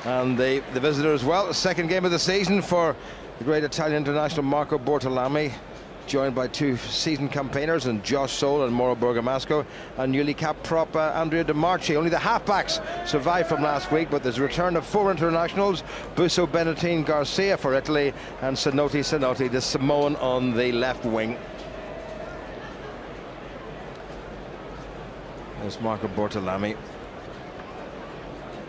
And the visitor as well. The second game of the season for the great Italian international Marco Bortolami, joined by two seasoned campaigners and Josh Soul and Mauro Bergamasco, and newly capped prop Andrea De Marchi. Only the halfbacks survived from last week, but there's a return of four internationals: Busso Benettine Garcia for Italy and Sanotti the Samoan on the left wing. There's Marco Bortolami,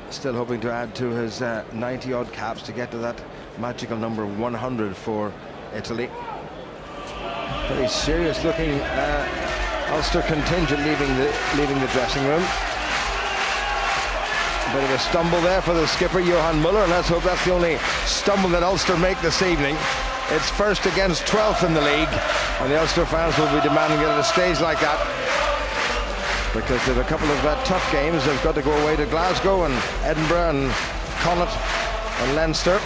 still hoping to add to his 90-odd caps to get to that magical number 100 for Italy. Very serious looking Ulster contingent leaving the dressing room. A bit of a stumble there for the skipper Johan Muller, and let's hope that's the only stumble that Ulster make this evening. It's first against 12th in the league, and the Ulster fans will be demanding it at a stage like that, because they've a couple of tough games. They've got to go away to Glasgow and Edinburgh and Connacht and Leinster.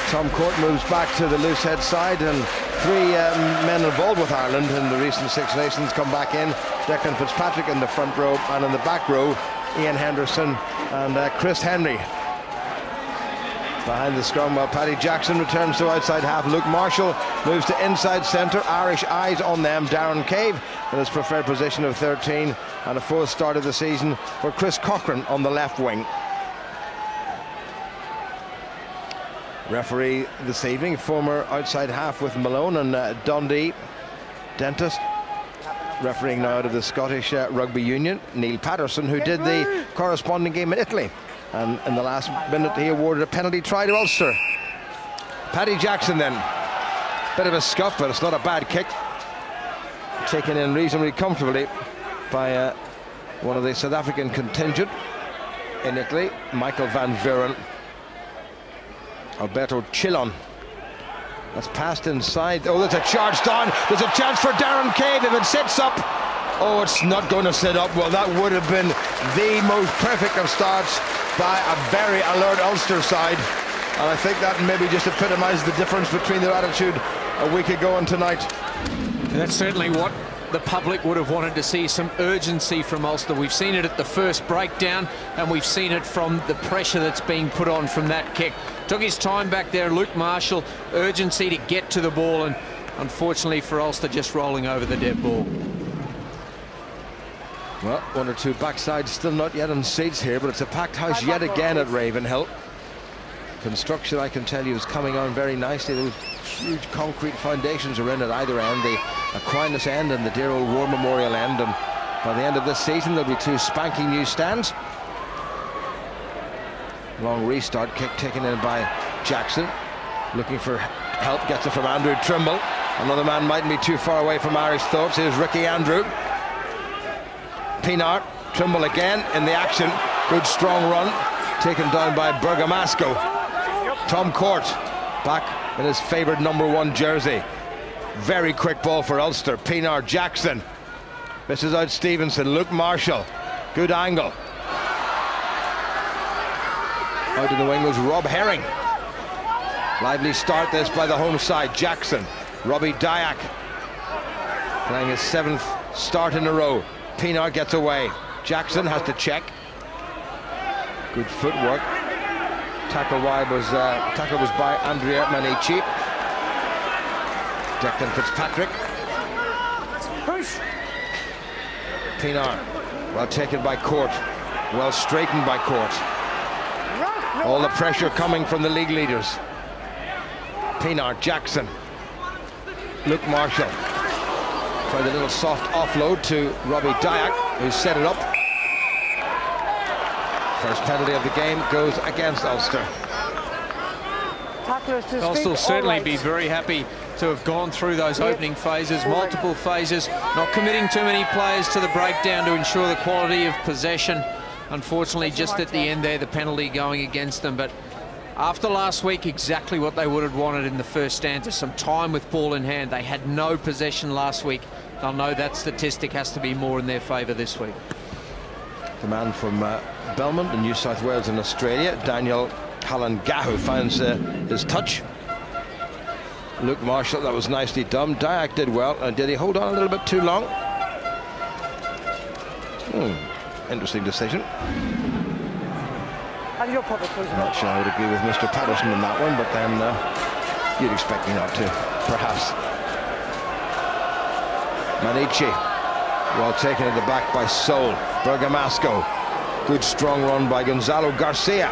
Tom Court moves back to the loosehead side, and three men involved with Ireland in the recent Six Nations come back in. Declan Fitzpatrick in the front row, and in the back row Ian Henderson and Chris Henry. Behind the scrum, while Paddy Jackson returns to outside half. Luke Marshall moves to inside centre. Irish eyes on them. Darren Cave in his preferred position of 13, and a full start of the season for Chris Cochran on the left wing. Referee this evening, former outside half with Malone and Dundee, Dentist. Refereeing now out of the Scottish Rugby Union, Neil Patterson, who did the corresponding game in Italy. And in the last minute, he awarded a penalty try to Ulster. Paddy Jackson then. Bit of a scuff, but it's not a bad kick. Taken in reasonably comfortably by one of the South African contingent in Italy, Michael Van Vuren. Alberto Chillon. That's passed inside. Oh, there's a charge down. There's a chance for Darren Cave if it sits up. Oh, it's not going to sit up. Well, that would have been the most perfect of starts by a very alert Ulster side. And I think that maybe just epitomises the difference between their attitude a week ago and tonight. And that's certainly what the public would have wanted to see, some urgency from Ulster. We've seen it at the first breakdown, and we've seen it from the pressure that's being put on from that kick. Took his time back there, Luke Marshall, urgency to get to the ball, and unfortunately for Ulster, just rolling over the dead ball. Well, one or two backsides still not yet on seats here, but it's a packed house yet again at Ravenhill. Construction, I can tell you, is coming on very nicely. Those huge concrete foundations are in at either end, the Aquinas end and the dear old War Memorial end, and by the end of this season there'll be two spanking new stands. Long restart, kick taken in by Jackson, looking for help, gets it from Andrew Trimble. Another man mightn't be too far away from Irish thoughts. Here's Ricky Andrew. Pienaar, Trimble again in the action. Good strong run, taken down by Bergamasco. Tom Court back in his favoured #1 jersey. Very quick ball for Ulster. Pienaar, Jackson misses out Stevenson. Luke Marshall, good angle. Out in the wing was Rob Herring. Lively start this by the home side. Jackson, Robbie Dyack playing his 7th start in a row. Pienaar gets away. Jackson has to check. Good footwork. Tackle was by Andrea Manici. Declan Fitzpatrick. Pienaar, well taken by Court. Well straightened by Court. All the pressure coming from the league leaders. Pienaar, Jackson. Luke Marshall. Tried a little soft offload to Robbie Dyack, who set it up. First penalty of the game goes against Ulster. Ulster will certainly be very happy to have gone through those opening phases, multiple phases, not committing too many players to the breakdown to ensure the quality of possession. Unfortunately, just at the end there, the penalty going against them. But after last week, exactly what they would have wanted in the first stanza, some time with ball in hand. They had no possession last week. They'll know that statistic has to be more in their favour this week. The man from Belmont in New South Wales in Australia, Daniel Halangahu, finds his touch. Luke Marshall, that was nicely done. Dyack did well. And did he hold on a little bit too long? Interesting decision. I'm not sure I would agree with Mr. Patterson in that one, but then you'd expect me not to, perhaps. Manici, well taken at the back by Sol. Bergamasco, good strong run by Gonzalo Garcia,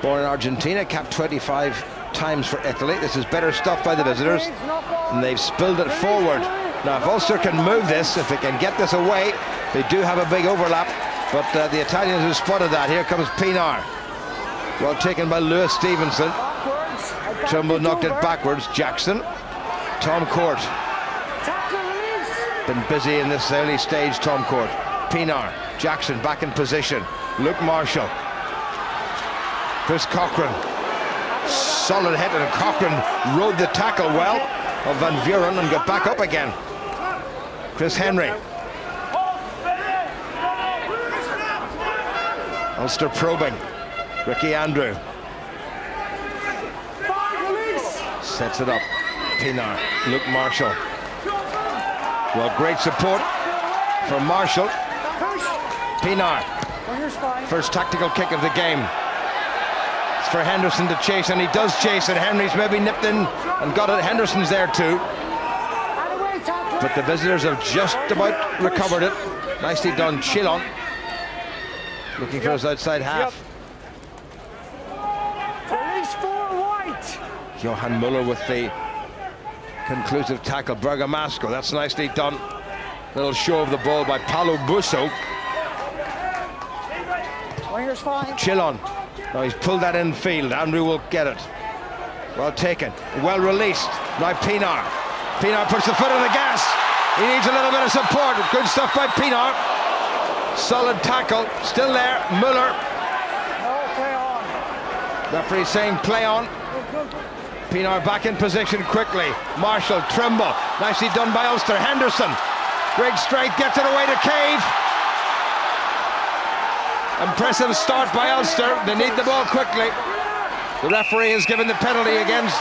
born in Argentina, capped 25 times for Italy. This is better stuff by the visitors, and they've spilled it forward. Now if Ulster can move this, if they can get this away, they do have a big overlap, but the Italians have spotted that. Here comes Pinar, well taken by Lewis Stevenson. Trimble knocked it backwards. Jackson, Tom Court, been busy in this early stage. Tom Court, Pinar, Jackson back in position. Luke Marshall, Chris Cochran, solid hit, and Cochran rode the tackle well of Van Vuren and got back up again. Chris Henry. Ulster probing. Ricky Andrew sets it up. Pinar, Luke Marshall. Well, great support for Marshall. Pinar, first tactical kick of the game. It's for Henderson to chase, and he does chase, and Henry's maybe nipped in and got it. Henderson's there too, but the visitors have just about recovered it. Nicely done. Chillon looking for his outside half. Johan Muller with the conclusive tackle. Bergamasco, that's nicely done. Little show of the ball by Paulo Busso. Chillon, now he's pulled that in field. Andrew will get it. Well taken, well released. Now Pinar. Pinar puts the foot on the gas. He needs a little bit of support. Good stuff by Pinar. Solid tackle, still there. Muller. Referee saying play on. Pinar back in position quickly. Marshall, Trimble, nicely done by Ulster. Henderson, great strike, gets it away to Cave. Impressive start by Ulster. They need the ball quickly. The referee has given the penalty against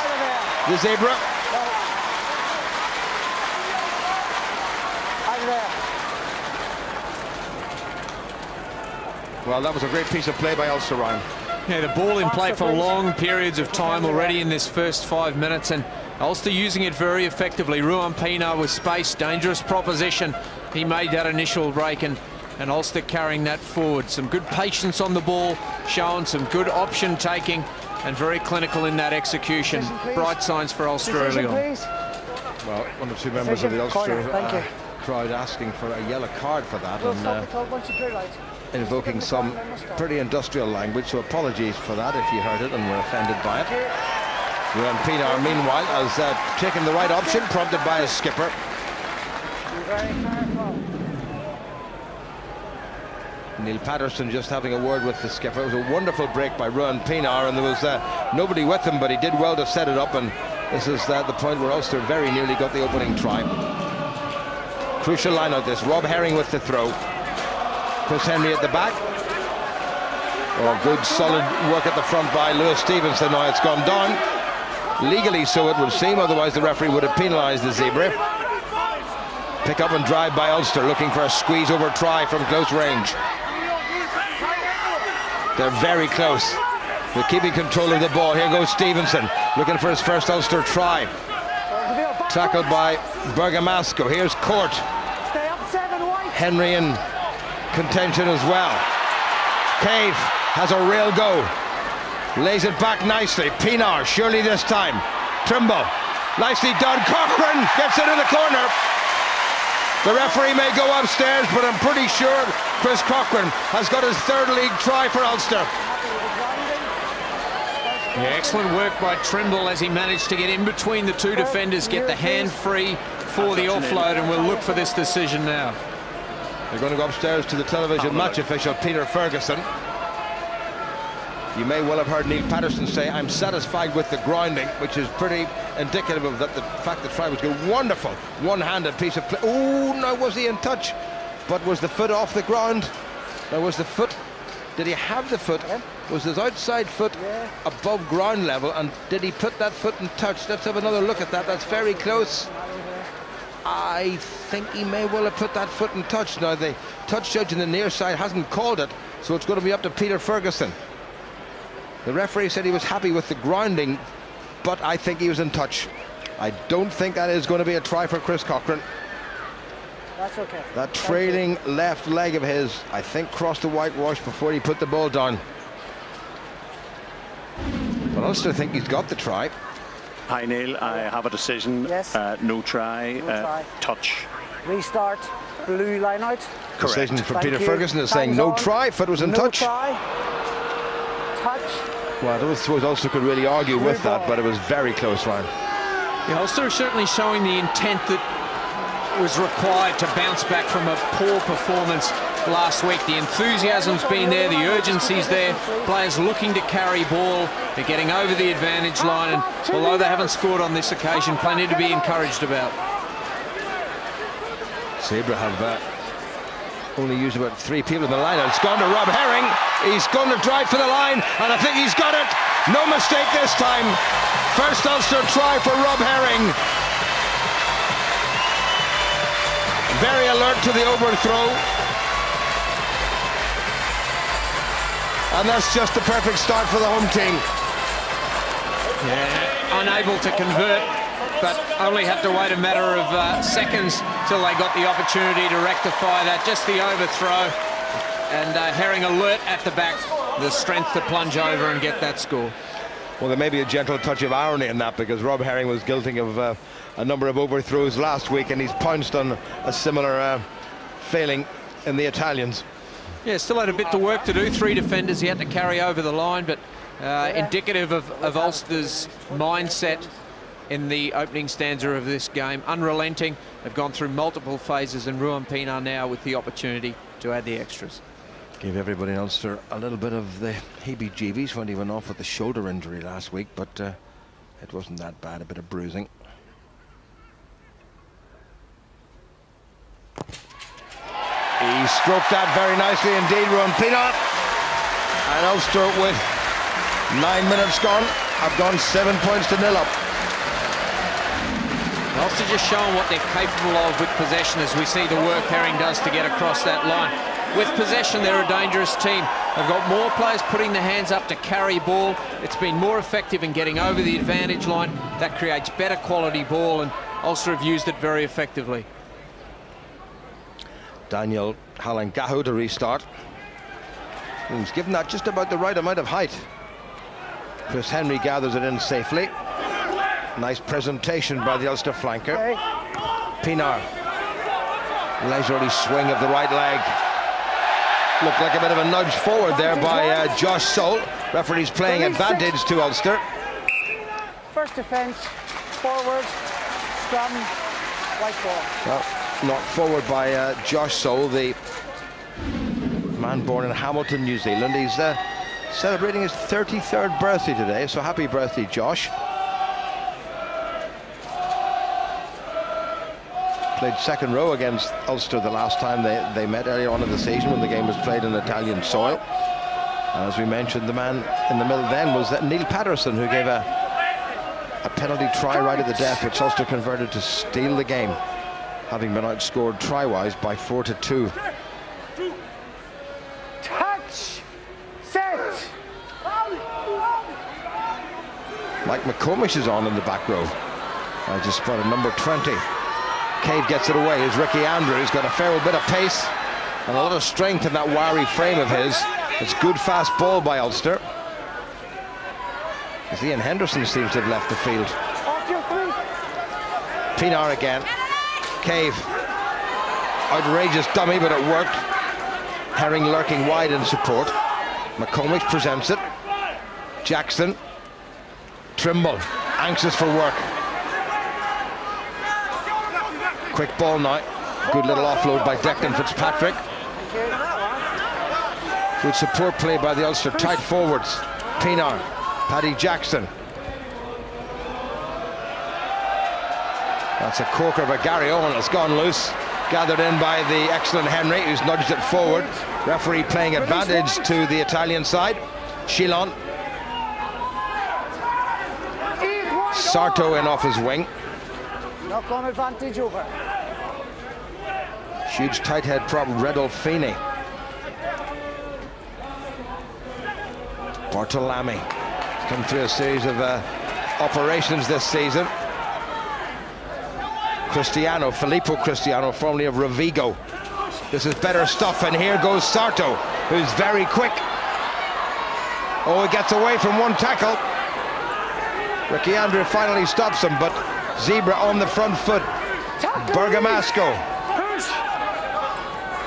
the Zebre. Well, that was a great piece of play by Ulster, Ryan. Yeah, the ball in play for long periods of time already in this first 5 minutes, and Ulster using it very effectively. Ruan Pinar with space, dangerous proposition. He made that initial break, and Ulster carrying that forward. Some good patience on the ball, showing some good option taking, and very clinical in that execution. Bright signs for Ulster early on. Well, one or two members of the Ulster crowd asking for a yellow card for that, and invoking some pretty industrial language, so apologies for that if you heard it and were offended by it. Ruan Pinar, meanwhile, has taken the right option, prompted by his skipper. Neil Patterson just having a word with the skipper. It was a wonderful break by Ruan Pinar, and there was nobody with him, but he did well to set it up, and this is the point where Ulster very nearly got the opening try. Crucial line out this. Rob Herring with the throw. Chris Henry at the back. Oh, good solid work at the front by Lewis Stevenson. Now it's gone down. Legally so it would seem, otherwise the referee would have penalised the Zebre. Pick up and drive by Ulster, looking for a squeeze over try from close range. They're very close. They're keeping control of the ball. Here goes Stevenson, looking for his first Ulster try. Tackled by Bergamasco. Here's Court. Henry in contention as well. Cave has a real go. Lays it back nicely. Pinar, surely this time. Trimble, nicely done. Cochran gets into the corner. The referee may go upstairs, but I'm pretty sure Chris Cochran has got his third league try for Ulster. Yeah, excellent work by Trimble as he managed to get in between the two defenders, get the hand free for the offload, and we'll look for this decision now. They're going to go upstairs to the television match official, Peter Ferguson. You may well have heard Neil Patterson say, "I'm satisfied with the grounding," which is pretty indicative of that. The fact the try was good. Wonderful one-handed piece of play. Oh, now was he in touch? But was the foot off the ground? Now was the foot, did he have the foot? Was his outside foot above ground level, and did he put that foot in touch? Let's have another look at that. That's very close. I think he may well have put that foot in touch. Now the touch judge in the near side hasn't called it, so it's going to be up to Peter Ferguson. The referee said he was happy with the grounding, but I think he was in touch. I don't think that is going to be a try for Chris Cochran. That's okay. That trailing left leg of his, I think, crossed the whitewash before he put the ball down. But Ulster think he's got the try. Hi Neil, I have a decision. Yes. No try. No try. Touch. Restart. Blue line out. Correct. Decision from Thank Peter you. Ferguson is saying Time's no on. try. Foot was in No touch. try. Touch. Well, I don't suppose Ulster could really argue with Blue that, ball. but it was very close, Ryan. Yeah, Ulster certainly showing the intent that was required to bounce back from a poor performance last week. The enthusiasm's been there, the urgency's there, players looking to carry ball, they're getting over the advantage line, and although they haven't scored on this occasion, plenty to be encouraged about. Zebre have only used about 3 people in the line. It's gone to Rob Herring. He's going to drive for the line, and I think he's got it. No mistake this time. First Ulster try for Rob Herring. Very alert to the overthrow. And that's just the perfect start for the home team. Yeah, unable to convert, but only had to wait a matter of seconds till they got the opportunity to rectify that. Just the overthrow, and Herring alert at the back, the strength to plunge over and get that score. Well, there may be a gentle touch of irony in that, because Rob Herring was guilty of a number of overthrows last week, and he's pounced on a similar failing in the Italians. Yeah, still had a bit to work to do. 3 defenders he had to carry over the line, but indicative of Ulster's mindset in the opening stanza of this game. Unrelenting. They've gone through multiple phases, and Ruan Pienaar now with the opportunity to add the extras. Gave everybody in Ulster a little bit of the heebie-jeebies when he went off with the shoulder injury last week, but it wasn't that bad, a bit of bruising. He stroked that very nicely indeed, Ruan Pienaar. And Ulster, with 9 minutes gone, have gone 7 points to 0 up. Ulster just showing what they're capable of with possession, as we see the work Herring does to get across that line. With possession, they're a dangerous team. They've got more players putting their hands up to carry ball. It's been more effective in getting over the advantage line. That creates better quality ball, and Ulster have used it very effectively. Daniel Halangahu to restart. He's given that just about the right amount of height. Chris Henry gathers it in safely. Nice presentation by the Ulster flanker. Pienaar. Leisurely swing of the right leg. Looked like a bit of a nudge forward there by Josh Soule. Referee's playing advantage to Ulster. First defence, forward, scrum, white ball. Well, knocked forward by Josh Soule, the man born in Hamilton, New Zealand. He's celebrating his 33rd birthday today, so happy birthday, Josh. Played second row against Ulster the last time they met earlier on in the season, when the game was played in Italian soil. And as we mentioned, the man in the middle then was Neil Patterson, who gave a penalty try right at the death, which Ulster converted to steal the game, having been outscored try-wise by 4-2. Touch. Set. Mike McComish is on in the back row. I just spotted number 20. Cave gets it away. Here's Ricky Andrews, got a fair bit of pace and a lot of strength in that wiry frame of his. It's good fast ball by Ulster. As Ian Henderson seems to have left the field. Pienaar again. Cave. Outrageous dummy, but it worked. Herring lurking wide in support. McComish presents it. Jackson. Trimble, anxious for work. Quick ball now. Good little offload by Declan Fitzpatrick. Good support play by the Ulster tight forwards. Pienaar, Paddy Jackson. That's a corker of a Gary Owen that's gone loose. Gathered in by the excellent Henry, who's nudged it forward. Referee playing advantage to the Italian side. Shilon. Sarto in off his wing. Knock on advantage over. Huge tight head problem, Redolf Feeney. Bartolami come through a series of operations this season. Filippo Cristiano, formerly of Rovigo. This is better stuff, and here goes Sarto, who's very quick. Oh, he gets away from one tackle. Ricky Andrew finally stops him, but Zebre on the front foot. Bergamasco.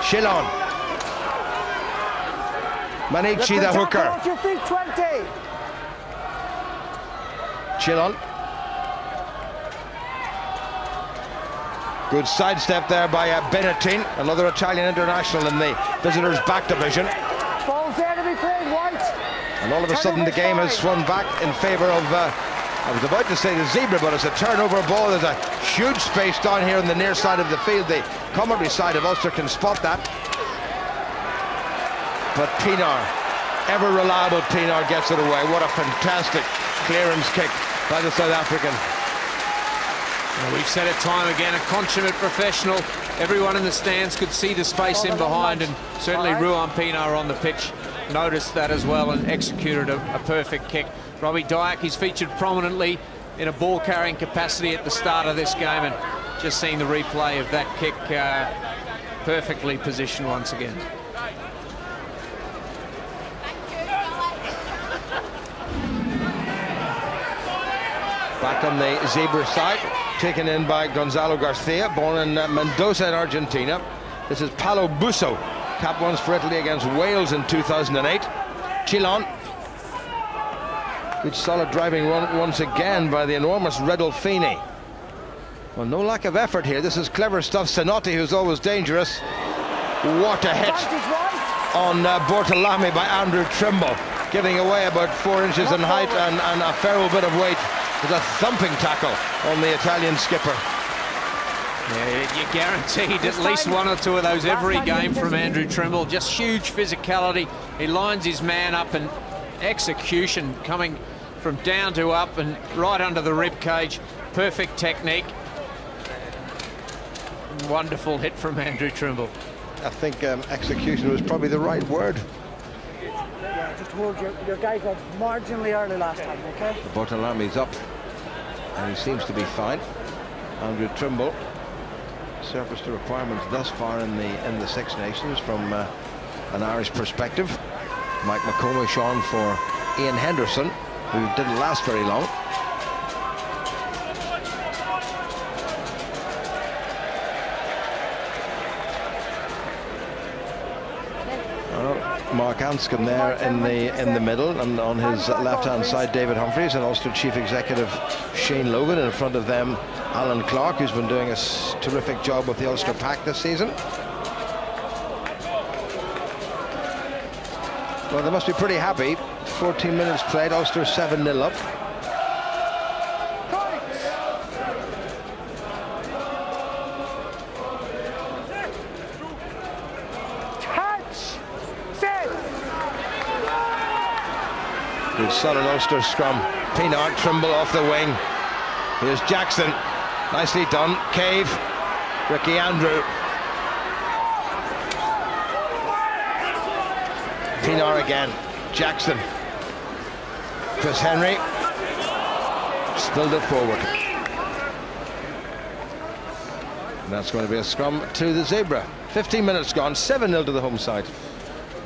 Chillon. Manici, the hooker. Chillon. Good sidestep there by Benetin, another Italian international in the visitors' back division. Ball's there to be played, White. And all of a sudden the game has swung back in favour of, I was about to say the Zebre, but it's a turnover ball. There's a huge space down here on the near side of the field. The commentary side of Ulster can spot that. But Pinar, ever reliable Pinar, gets it away. What a fantastic clearance kick by the South African. Well, we've said it time again, a consummate professional. Everyone in the stands could see the space in behind, and certainly Ruan Pinar on the pitch noticed that as well and executed a perfect kick. Robbie Dyack, he's featured prominently in a ball-carrying capacity at the start of this game, and just seeing the replay of that kick, perfectly positioned once again. Back on the Zebre side, taken in by Gonzalo Garcia, born in Mendoza in Argentina. This is Paolo Busso, capped once for Italy against Wales in 2008. Chillon. Good solid driving run once again by the enormous Redolfini. Well, no lack of effort here. This is clever stuff. Zanotti, who's always dangerous. What a hit on Bortolami by Andrew Trimble, giving away about 4 inches in height and a fair bit of weight. With a thumping tackle on the Italian skipper. Yeah, you're guaranteed at least 1 or 2 of those every game from Andrew Trimble. Just huge physicality. He lines his man up, and execution coming from down to up and right under the rib cage. Perfect technique. Wonderful hit from Andrew Trimble. I think execution was probably the right word. Yeah, just hold your guys up marginally early last time, okay? Bortolami's up, and he seems to be fine. Andrew Trimble surfaced the requirements thus far in the Six Nations from an Irish perspective. Mike McComish on for Ian Henderson, who didn't last very long. Mark Anscombe there in the middle, and on his left-hand side David Humphreys and Ulster Chief Executive Shane Logan. In front of them Alan Clark, who's been doing a terrific job with the Ulster Pack this season. Well, they must be pretty happy. 14 minutes played, Ulster 7-0 up. Good solid Ulster scrum. Pinar, Trimble off the wing. Here's Jackson. Nicely done. Cave. Ricky Andrew. Pinar again. Jackson. Chris Henry. Spilled it forward. And that's going to be a scrum to the Zebre. 15 minutes gone. 7-0 to the home side.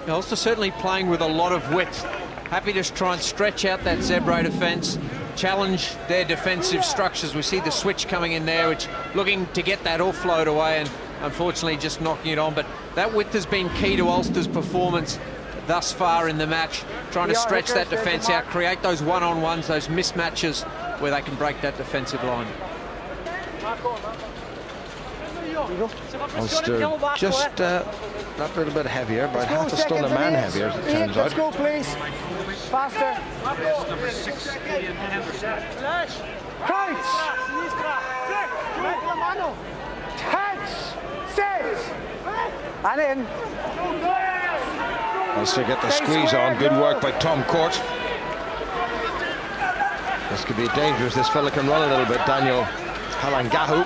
Ulster certainly playing with a lot of width. Happy to try and stretch out that Zebre defence, challenge their defensive structures. We see the switch coming in there, which looking to get that offload away, and unfortunately just knocking it on. But that width has been key to Ulster's performance thus far in the match, trying to stretch that defence out, create those one-on-ones, those mismatches where they can break that defensive line. Ulster just that little bit heavier, about half a stone a man heavier, as it turns out. Let's go, please. Faster. Number 6, Ian Henderson. Counts. Touch. Set. And in. Ulster get the squeeze on. Good work by Tom Court. This could be dangerous. This fella can run a little bit. Daniel Halangahu.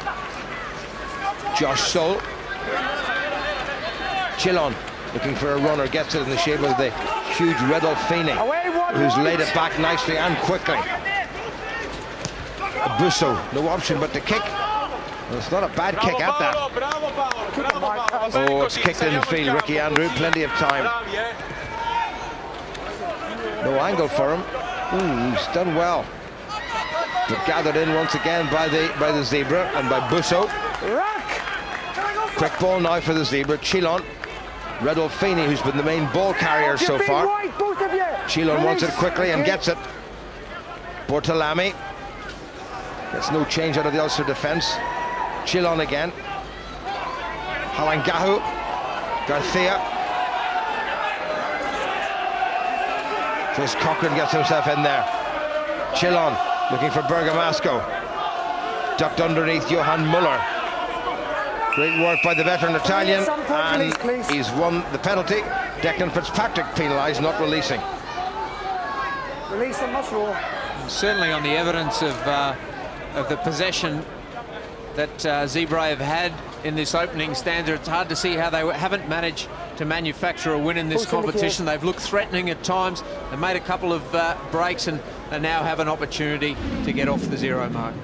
Josh Soul. Chillon. looking for a runner, gets it in the shape of the huge Redolfini, who's laid it back nicely and quickly. Busso, no option but to kick. Well, it's not a bad kick at that. Oh, it's kicked in the field. Ricky Andrew, plenty of time. No angle for him. He's done well. But gathered in once again by the Zebre and by Busso. Quick ball now for the Zebre. Chilon. Redolfini, who's been the main ball carrier so far. Chilon wants it quickly and gets it. Bortolami gets no change out of the Ulster defence. Chilon again. Halangahu. Garcia. Chris Cochran gets himself in there. Chilon looking for Bergamasco. Ducked underneath Johan Muller. Great work by the veteran Italian, and he's won the penalty. Declan Fitzpatrick penalised, not releasing. Release and must roll. Certainly on the evidence of the possession that Zebre have had in this opening stanza, it's hard to see how they haven't managed to manufacture a win in this competition. They've looked threatening at times. They've made a couple of breaks and they now have an opportunity to get off the 0 mark.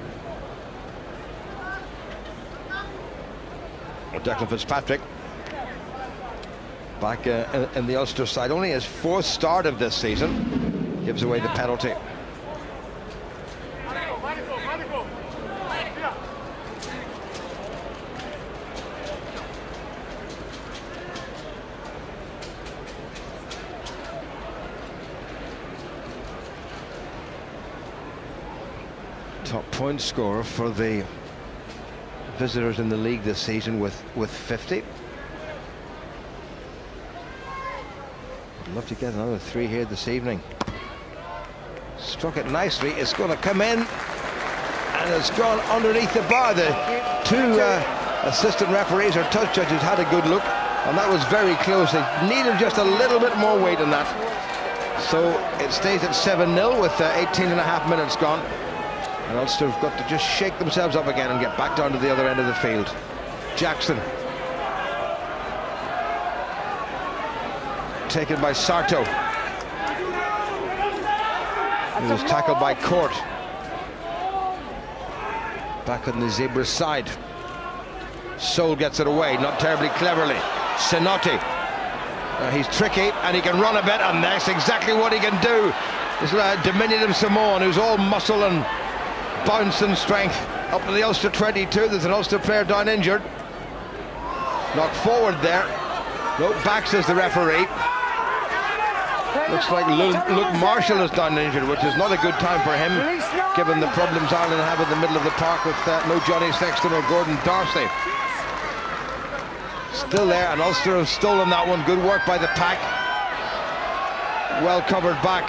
Declan Fitzpatrick back in the Ulster side, only his 4th start of this season, gives away the penalty. Top point scorer for the visitors in the league this season with 50. I'd love to get another 3 here this evening. Struck it nicely. It's going to come in, and it's gone underneath the bar. The 2 assistant referees or touch judges had a good look, and that was very close. They needed just a little bit more weight on that. So it stays at 7-0 with 18.5 minutes gone. And Ulster have got to just shake themselves up again and get back down to the other end of the field. Jackson. Taken by Sarto. He was tackled by Court. Back on the Zebre side. Soul gets it away, not terribly cleverly. Sinotti. He's tricky and he can run a bit, and that's exactly what he can do. This diminutive Samoan who's all muscle and bounce and strength. Up to the Ulster 22. There's an Ulster player down injured. Knocked forward there. No, back, says the referee. Looks like Luke Marshall is down injured, which is not a good time for him, given the problems Ireland have in the middle of the park with no Johnny Sexton or Gordon Darcy. Still there, and Ulster have stolen that one. Good work by the pack. Well covered back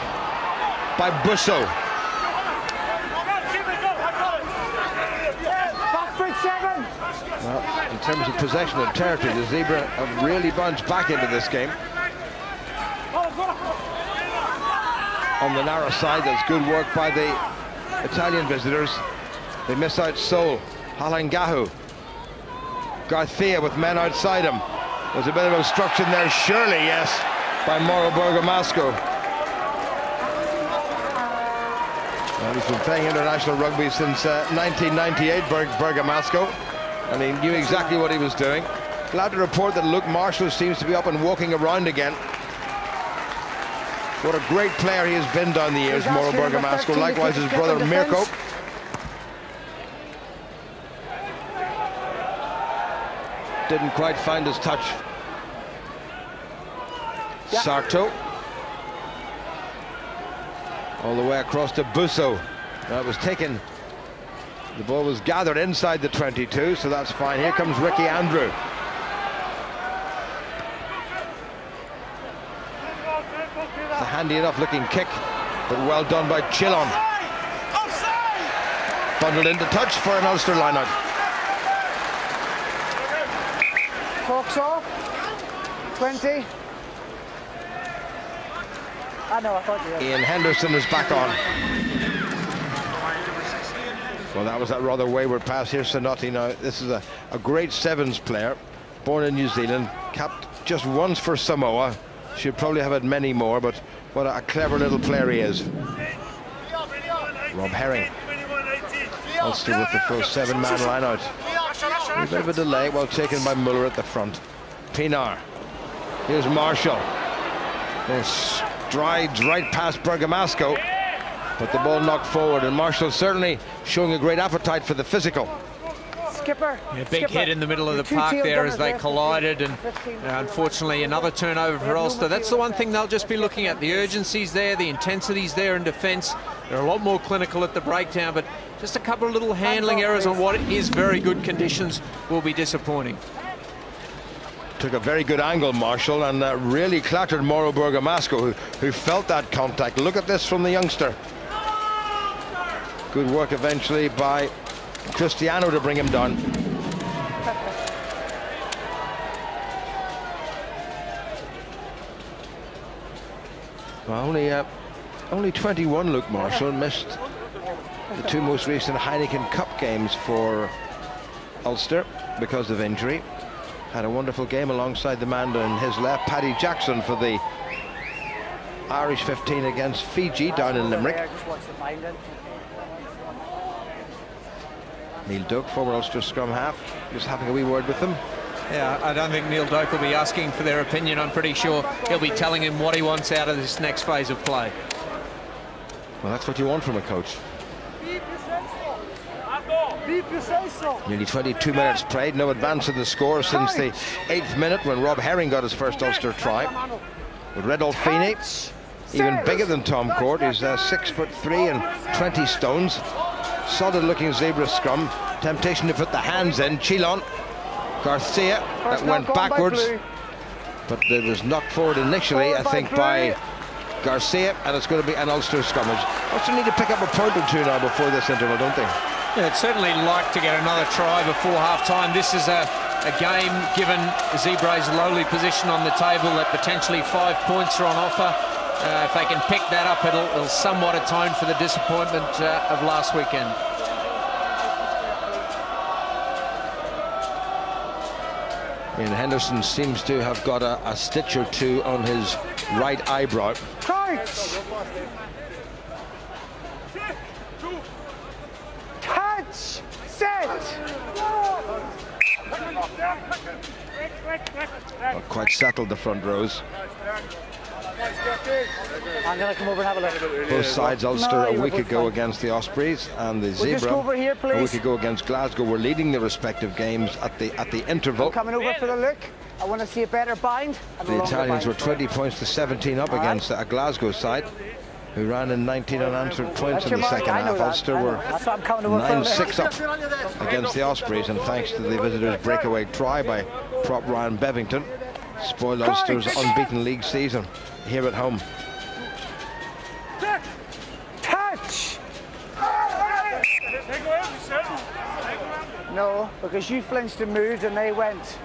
by Busso. Well, in terms of possession of territory, the Zebre have really bounced back into this game. On the narrow side, that's good work by the Italian visitors. They miss out Soul. Halangahu. Garcia with men outside him. There's a bit of obstruction there, surely, yes, by Mauro Bergamasco. Well, he's been playing international rugby since 1998, Bergamasco, and he knew exactly what he was doing. Glad to report that Luke Marshall seems to be up and walking around again. What a great player he has been down the years, Mauro Bergamasco. Likewise, his brother Mirko. Didn't quite find his touch. Sarto. All the way across to Busso. That was taken. The ball was gathered inside the 22, so that's fine. Here comes Ricky Andrew. It's a handy enough looking kick, but well done by Chilon. Bundled into touch for an Ulster line-out. Talks off. 20. I know, I thought you were. Ian Henderson is back on. Well, that was that rather wayward pass. Here, Sinotti now. This is a great sevens player, born in New Zealand, capped just once for Samoa. Should probably have had many more, but what a clever little player he is. Rob Herring. Ulster with the full 7-man line out. A bit of a delay, well taken by Muller at the front. Pinar. Here's Marshall. Strides right past Bergamasco, but the ball knocked forward, and Marshall certainly showing a great appetite for the physical. Skipper. Yeah, big hit in the middle of the park there as they collided, and unfortunately another turnover for Ulster. That's the one thing they'll just be looking at. The urgency's there, the intensity's there in defence. They're a lot more clinical at the breakdown, but just a couple of little handling errors on what is very good conditions will be disappointing. Took a very good angle, Marshall, and really clattered Mauro Bergamasco, who felt that contact. Look at this from the youngster. Good work eventually by Cristiano to bring him down. Well, only 21, Luke Marshall, missed the two most recent Heineken Cup games for Ulster because of injury. Had a wonderful game alongside the man on his left, Paddy Jackson, for the Irish 15 against Fiji down in Limerick. Neil Doak, former Ulster scrum half, just having a wee word with them. Yeah, I don't think Neil Doak will be asking for their opinion. I'm pretty sure he'll be telling him what he wants out of this next phase of play. Well, that's what you want from a coach. Nearly 22 minutes played, no advance in the score since the 8th minute when Rob Herring got his first Ulster try. With Redolph Feeney, even bigger than Tom Court, he's 6'3" and 20 stones. Solid looking Zebre scrum. Temptation to put the hands in. Chilon. Garcia, that went backwards, but it was knocked forward initially, I think, by Garcia, and it's going to be an Ulster scrummage. Ulster need to pick up a point or two now before this interval, don't they? Yeah, I'd certainly like to get another try before half-time. This is a game, given Zebre's lowly position on the table, that potentially 5 points are on offer. If they can pick that up, it'll somewhat atone for the disappointment of last weekend. Ian Henderson seems to have got a stitch or two on his right eyebrow. Touch! Touch! Set! Well, quite settled, the front rows. I'm going to come over and have a look. Both sides, Ulster a week ago against the Ospreys, and the Zebre here, a week ago against Glasgow, were leading the respective games at the interval. Coming over for the look. I want to see a better bind. The Italians were 20 points to 17 up against a Glasgow side, who ran in 19 unanswered points in the second half. Ulster were 9-6 up against the Ospreys, and thanks to the visitors' breakaway try by prop Ryan Bevington, spoiled Ulster's unbeaten league season here at home. Touch! No, because you flinched and moved and they went.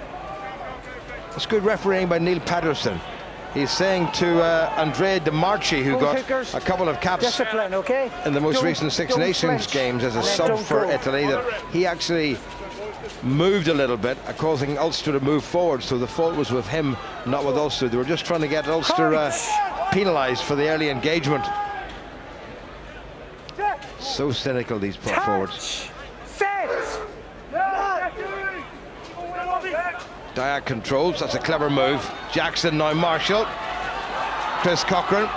It's good refereeing by Neil Patterson. He's saying to Andrea De Marchi, who got a couple of caps in the most recent Six Nations games as a sub for Italy, that he actually moved a little bit, causing Ulster to move forward. So the fault was with him, not with Ulster. They were just trying to get Ulster penalised for the early engagement. So cynical, these prop forwards. Dyak controls, that's a clever move. Jackson, now Marshall. Chris Cochran.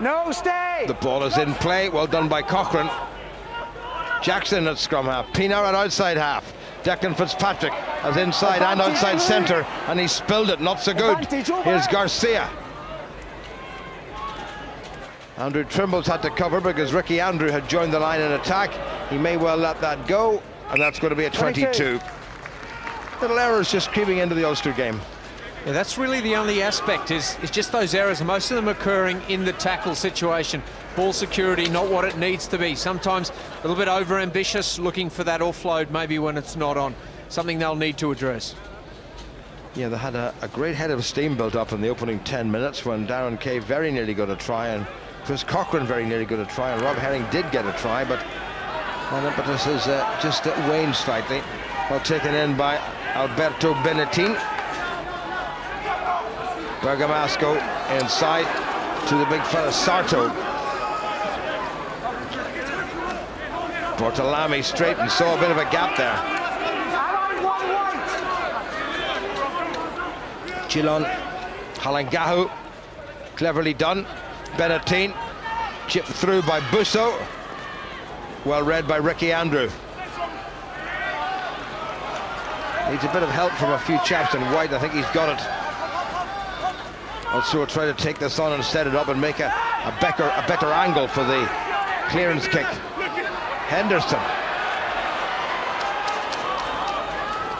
No, stay! The ball is in play, well done by Cochran. Jackson at scrum half, Pinar at outside half. Declan Fitzpatrick as inside and outside centre, and he spilled it, not so good. Here's Garcia. Andrew Trimble's had to cover because Ricky Andrew had joined the line in attack. He may well let that go, and that's going to be a 22. Little errors just creeping into the Ulster game. Yeah, that's really the only aspect, is just those errors. Most of them occurring in the tackle situation. Ball security, not what it needs to be. Sometimes a little bit over-ambitious, looking for that offload maybe when it's not on. Something they'll need to address. Yeah, they had a great head of steam built up in the opening 10 minutes when Darren Kay very nearly got a try, and Chris Cochran very nearly got a try, and Rob Herring did get a try, but this is just waned slightly. Well taken in by Alberto Benetin. Bergamasco inside to the big fella Sarto. Bortolami straight and saw a bit of a gap there. Chilon Halangahu, cleverly done. Benetin, chipped through by Busso. Well read by Ricky Andrew. Needs a bit of help from a few chaps in white. I think he's got it. Also will try to take this on and set it up and make a better angle for the clearance kick. Henderson.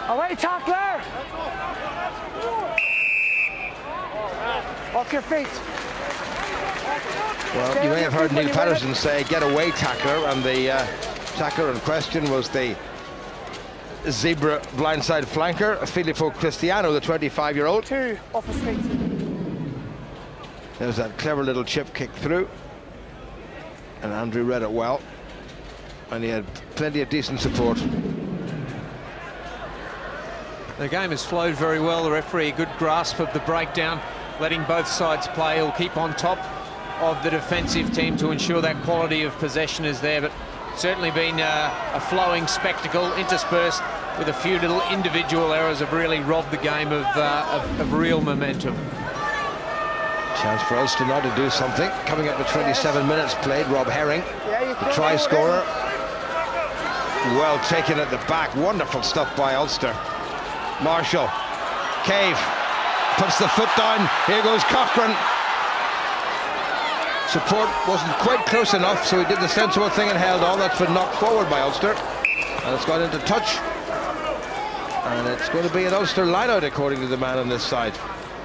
Away, tackler! Off your feet. Well, you may have heard Neil Patterson say, get away, tackler, and the tackler in question was the Zebre blindside flanker, Filippo Cristiano, the 25-year-old. Two, off his feet. There's that clever little chip kick through, and Andrew read it well, and he had plenty of decent support. The game has flowed very well. The referee, a good grasp of the breakdown, letting both sides play. He'll keep on top of the defensive team to ensure that quality of possession is there, but certainly been a flowing spectacle, interspersed with a few little individual errors have really robbed the game of real momentum. Chance for Ulster now to do something. Coming up to 27 minutes played, Rob Herring, the try scorer. Well taken at the back, wonderful stuff by Ulster. Marshall, Cave, puts the foot down, here goes Cochrane. Support wasn't quite close enough, so he did the sensible thing and held on. That's been knocked forward by Ulster, and it's gone into touch. And it's going to be an Ulster line-out, according to the man on this side.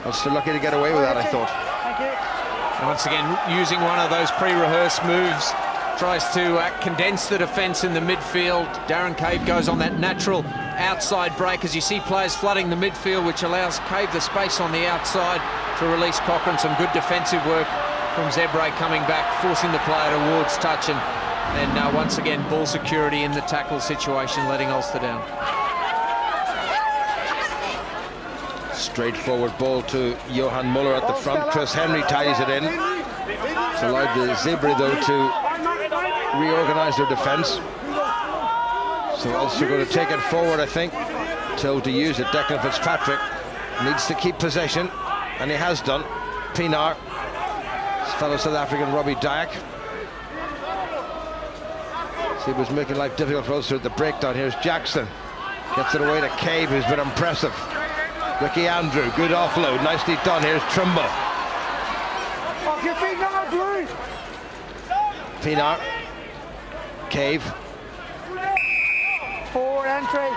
Ulster lucky to get away with that, I thought. And once again, using one of those pre-rehearsed moves, tries to condense the defence in the midfield. Darren Cave goes on that natural outside break as you see players flooding the midfield, which allows Cave the space on the outside to release Cochrane. Some good defensive work from Zebre coming back, forcing the player towards touch, and then once again ball security in the tackle situation, letting Ulster down. Straightforward ball to Johan Muller at the front. Chris Henry tidies it in. It's allowed the Zebre though to reorganise their defence. So Ulster going to take it forward, I think. Told to use it. Declan Fitzpatrick needs to keep possession, and he has done. Pinar, his fellow South African Robbie Dyack. So he was making life difficult for Ulster at the breakdown. Here's Jackson. Gets it away to Cave, who's been impressive. Ricky Andrew, good offload, nicely done. Here's Trimble. Off your feet now, Blue. Pinar. Cave. Forward entry.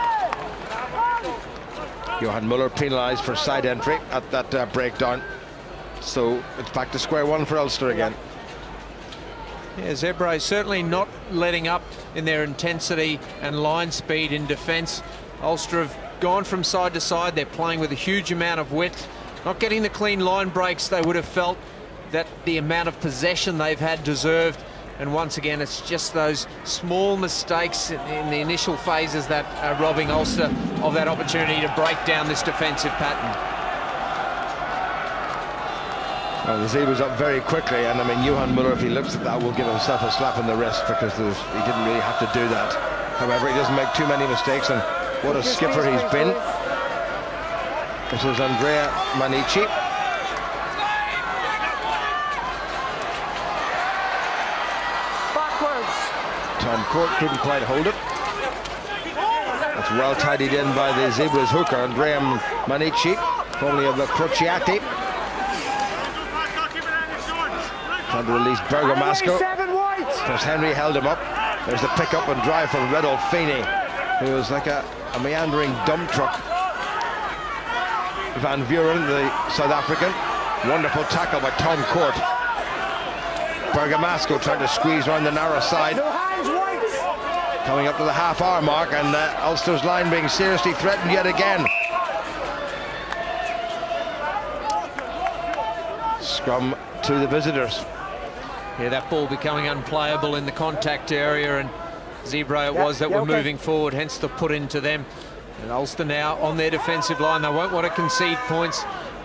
Johan Muller penalised for side entry at that breakdown. So it's back to square one for Ulster again. Yeah, Zebre certainly not letting up in their intensity and line speed in defence. Ulster have gone from side to side. They're playing with a huge amount of width, not getting the clean line breaks they would have felt that the amount of possession they've had deserved. And once again, it's just those small mistakes in the initial phases that are robbing Ulster of that opportunity to break down this defensive pattern. Well, the Zebre's up very quickly, and I mean, Johan Muller, if he looks at that, will give himself a slap in the wrist, because he didn't really have to do that. However, he doesn't make too many mistakes, and what a skipper he's been. This is Andrea Manici. Backwards. Tom Court couldn't quite hold it. That's well tidied in by the Zebras hooker, Andrea Manici, formerly of the Crociati. Trying to release Bergamasco. Chris Henry held him up. There's the pick up and drive from Redolf Feeney, who was like a meandering dump truck. Van Vuren, the South African. Wonderful tackle by Tom Court. Bergamasco trying to squeeze around the narrow side. Coming up to the half-hour mark, and Ulster's line being seriously threatened yet again. Scrum to the visitors. Yeah, that ball becoming unplayable in the contact area, and Zebre it was that were moving forward, hence the put into them. And Ulster now on their defensive line. They won't want to concede points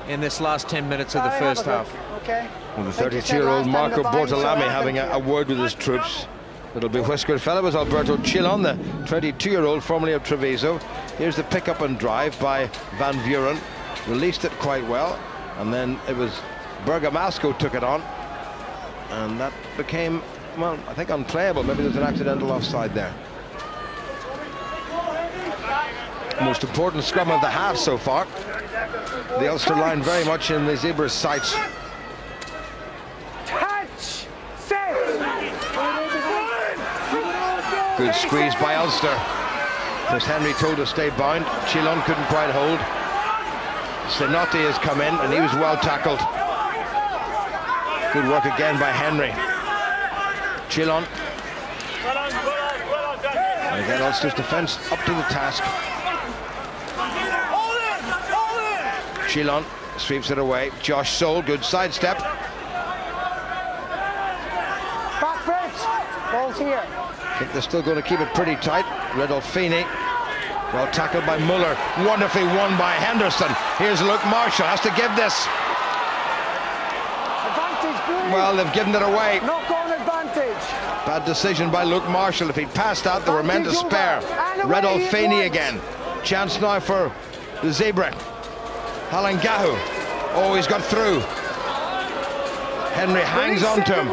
in this last 10 minutes of the first half. Okay. Well, the 32-year-old Marco Bortolami having a word with his troops. It'll be whiskered fellow was Alberto Chillon, the 22-year-old formerly of Treviso. Here's the pick up and drive by Van Vuren. Released it quite well, and then it was Bergamasco took it on, and that became, well, I think unplayable. Maybe there's an accidental offside there. Most important scrum of the half so far. The Ulster line very much in the Zebra's sights. Good squeeze by Ulster. As Henry told to stay bound, Chillon couldn't quite hold. Sinotti has come in, and he was well tackled. Good work again by Henry. Chillon. And again, Ulster's defence up to the task. Chillon sweeps it away. Josh Soul, good sidestep. Back first. Ball's here. I think they're still going to keep it pretty tight. Redolfini, well tackled by Muller. Wonderfully won by Henderson. Here's Luke Marshall, has to give this. Advantage, blue. Well, they've given it away. Knock on advantage. Bad decision by Luke Marshall. If he'd passed out, they were meant to spare. Redolfini again. Chance now for the Zebre. Halangahu. Oh, he's got through. Henry hangs on to him.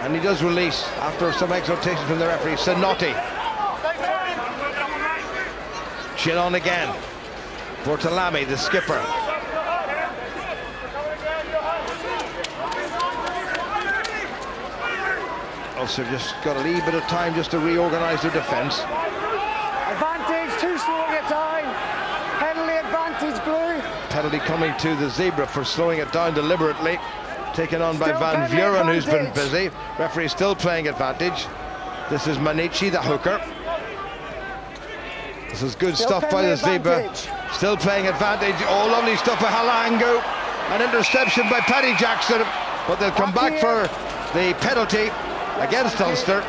And he does release after some exhortation from the referee. Sinotti. Chillon again. Bortolami, the skipper. Ulster just got a little bit of time just to reorganise their defence. Advantage, too slowing it down. Penalty advantage, blue. Penalty coming to the Zebra for slowing it down deliberately. Taken on by Still Van penalty Vuren, who's been advantage. busy. Referee still playing advantage. This is Manichi, the hooker. This is good Still stuff by the penalty Zebra. advantage. Still playing advantage. Oh, lovely stuff by Halangu. An interception by Paddy Jackson. But they'll come back for the penalty against Ulster.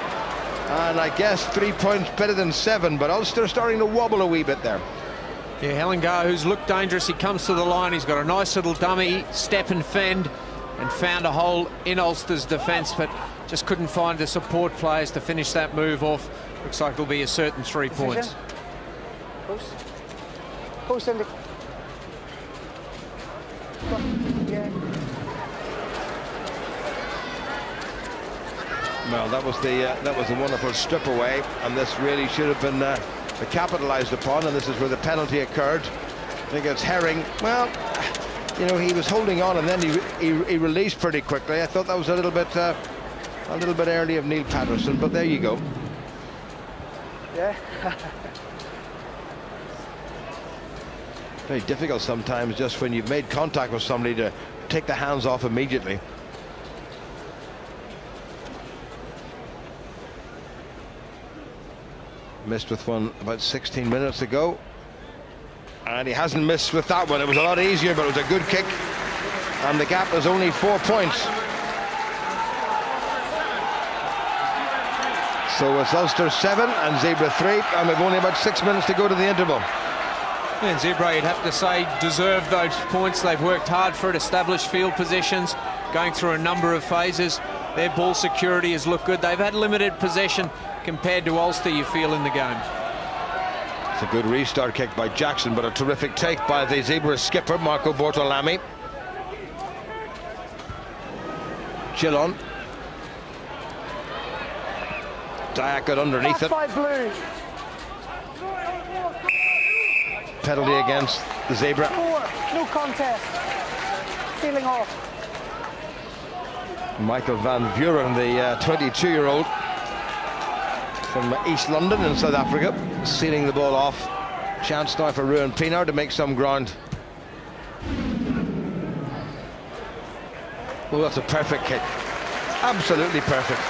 And I guess 3 points better than 7. But Ulster starting to wobble a wee bit there. Yeah, Halangar, who's looked dangerous, he comes to the line. He's got a nice little dummy step and fend, and found a hole in Ulster's defence, but just couldn't find the support players to finish that move off. Looks like it'll be a certain 3 points. Post. Post in the... Yeah. Well, that was a wonderful strip away, and this really should have been capitalised upon, and this is where the penalty occurred. I think it's Herring. Well, you know, he was holding on, and then he released pretty quickly. I thought that was a little bit early of Neil Patterson, but there you go. Yeah. Very difficult sometimes, just when you've made contact with somebody, to take the hands off immediately. Missed with one about 16 minutes ago, and he hasn't missed with that one. It was a lot easier, but it was a good kick, and the gap is only 4 points. So it's Ulster 7 and Zebre 3, and we've only about 6 minutes to go to the interval. And Zebre, you'd have to say, deserve those points. They've worked hard for it, established field positions, going through a number of phases. Their ball security has looked good. They've had limited possession compared to Ulster, you feel, in the game. It's a good restart kick by Jackson, but a terrific take by the Zebra skipper, Marco Bortolami. Chillon. Dyak got underneath it. By blue. Penalty against the Zebra. 4. No contest. Feeling off. Michael Van Vuren, the 22-year-old from East London in South Africa, sealing the ball off. Chance now for Ruan Pienaar to make some ground. Oh, that's a perfect kick. Absolutely perfect.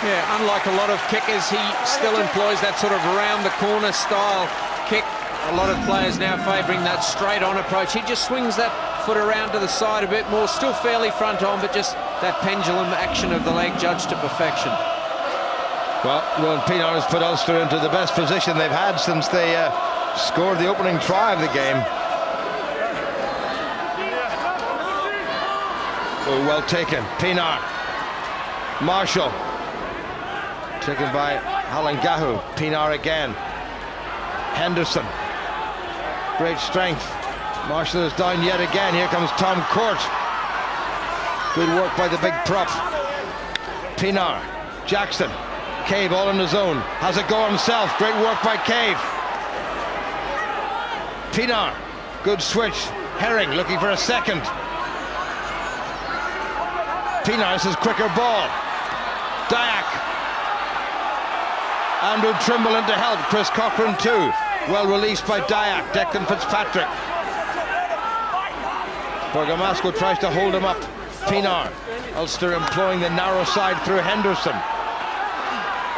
Yeah, unlike a lot of kickers, he still employs that sort of round the corner style kick. A lot of players now favouring that straight on approach. He just swings that foot around to the side a bit more, still fairly front on, but just that pendulum action of the leg judged to perfection. Well, Rowan Pienaar has put Ulster into the best position they've had since they scored the opening try of the game. Oh, well taken. Pienaar. Marshall. Taken by Halangahu. Pienaar again. Henderson. Great strength. Marshall is down yet again. Here comes Tom Court. Good work by the big prop. Pienaar. Jackson. Cave all on his own. Has a go himself. Great work by Cave. Pienaar. Good switch. Herring looking for a second. Pienaar, this is quicker ball. Dyack. Andrew Trimble in to help. Chris Cochran too. Well released by Dyack. Declan Fitzpatrick. Bergamasco tries to hold him up. Pienaar. Ulster employing the narrow side through Henderson.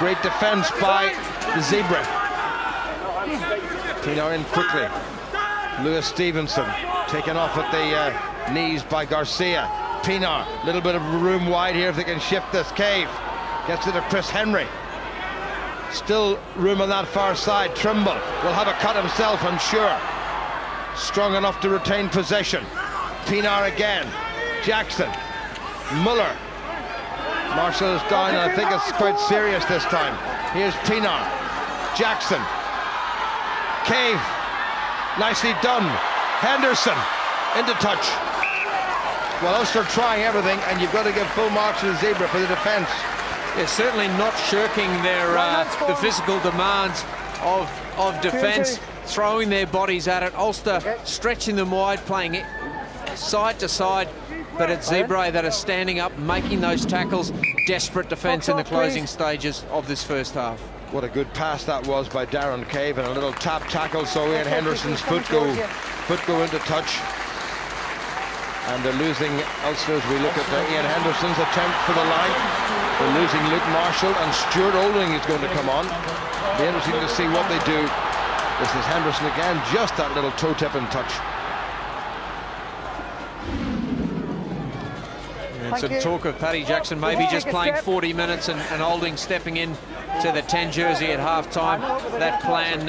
Great defence by the Zebre. Pienaar in quickly. Lewis Stevenson taken off at the knees by Garcia. Pienaar, little bit of room wide here if they can shift this. Cave gets it to Chris Henry. Still room on that far side. Trimble will have a cut himself, I'm sure. Strong enough to retain possession. Pienaar again. Jackson. Muller. Marshall is down, and I think it's quite serious this time. Here's Pienaar. Jackson. Cave. Nicely done. Henderson into touch. Well, Ulster trying everything, and you've got to give full marks to the Zebre for the defence. They're certainly not shirking their the physical demands of defence, throwing their bodies at it. Ulster stretching them wide, playing it side to side, but it's Zebre that are standing up, making those tackles. Desperate defence in the closing stages of this first half. What a good pass that was by Darren Cave, and a little tap tackle, so Ian Henderson's foot go into touch. And they're losing Ulster as we look at Ian Henderson's attempt for the line. They're losing Luke Marshall, and Stuart Olding is going to come on. Be interesting to see what they do. This is Henderson again, just that little toe tip and touch. And some talk of Paddy Jackson maybe just playing 40 minutes and Olding stepping in to the 10 jersey at half-time. That plan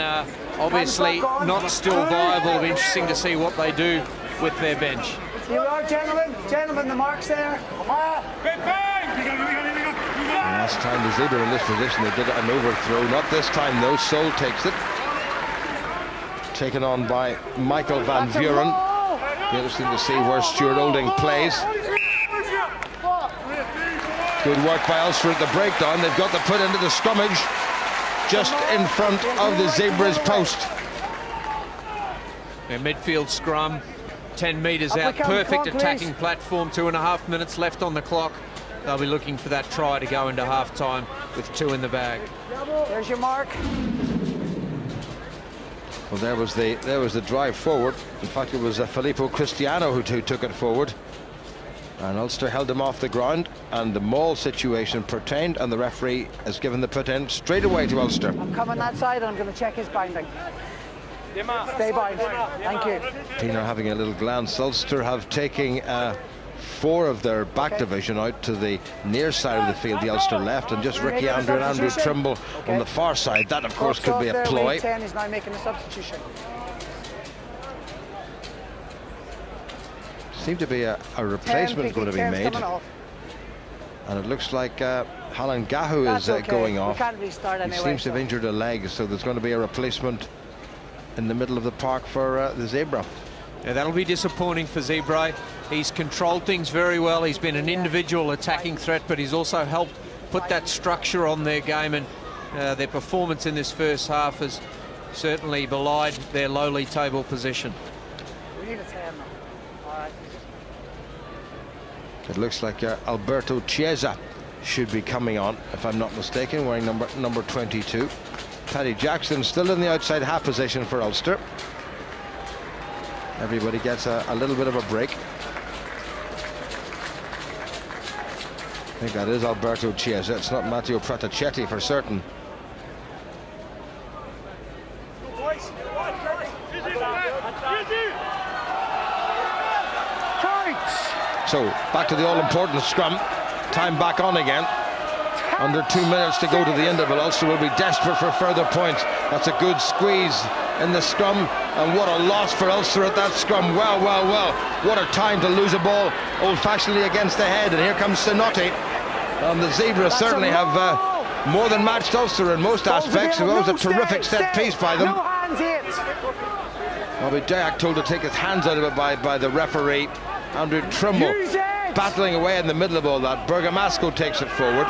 obviously not still viable. It'll be interesting to see what they do with their bench. You are, gentlemen. Gentlemen, the mark's there. Last time the Zebre in this position, they did an overthrow. Not this time, though. Sol takes it. Taken on by Michael Van Vuren. Be interesting to see where Stuart Olding plays. Good work by Ulster at the breakdown. They've got the put into the scrummage just in front of the Zebra's post. Their midfield scrum, 10 metres out, perfect attacking platform, 2.5 minutes left on the clock. They'll be looking for that try to go into half-time with 2 in the bag. There's your mark. Well, there was the drive forward. In fact, it was Filippo Cristiano who took it forward. And Ulster held him off the ground, and the maul situation pertained, and the referee has given the put-in straight away to Ulster. I'm coming that side, and I'm going to check his binding. Stay bound. Thank you. Pienaar having a little glance. Ulster have taken 4 of their back division out to the near side of the field, the Ulster left, and just Ricky Andrew and Andrew Trimble on the far side. That, of course, could be a ploy. 10 is now making a substitution. Seemed to be a replacement going to be made, and it looks like Halangahu is going off. He seems to have injured a leg, so there's going to be a replacement in the middle of the park for the Zebre. Yeah, that'll be disappointing for Zebre. He's controlled things very well. He's been an individual attacking threat, but he's also helped put that structure on their game, and their performance in this first half has certainly belied their lowly table position. We need a 10 now. All right. It looks like Alberto Chiesa should be coming on, if I'm not mistaken, wearing number 22. Paddy Jackson still in the outside half position for Ulster. Everybody gets a little bit of a break. I think that is Alberto Chiesa. It's not Matteo Pratacetti for certain. So back to the all-important scrum. Time back on again. Under 2 minutes to go to the interval. Ulster will be desperate for further points. That's a good squeeze in the scrum, and what a loss for Ulster at that scrum. Well, what a time to lose a ball old-fashionedly against the head. And here comes Sinotti, and the Zebras certainly have more than matched Ulster in most aspects. It was a terrific set piece by them. Robbie Dyack told to take his hands out of it by the referee. Andrew Trimble battling away in the middle of all that. Bergamasco takes it forward.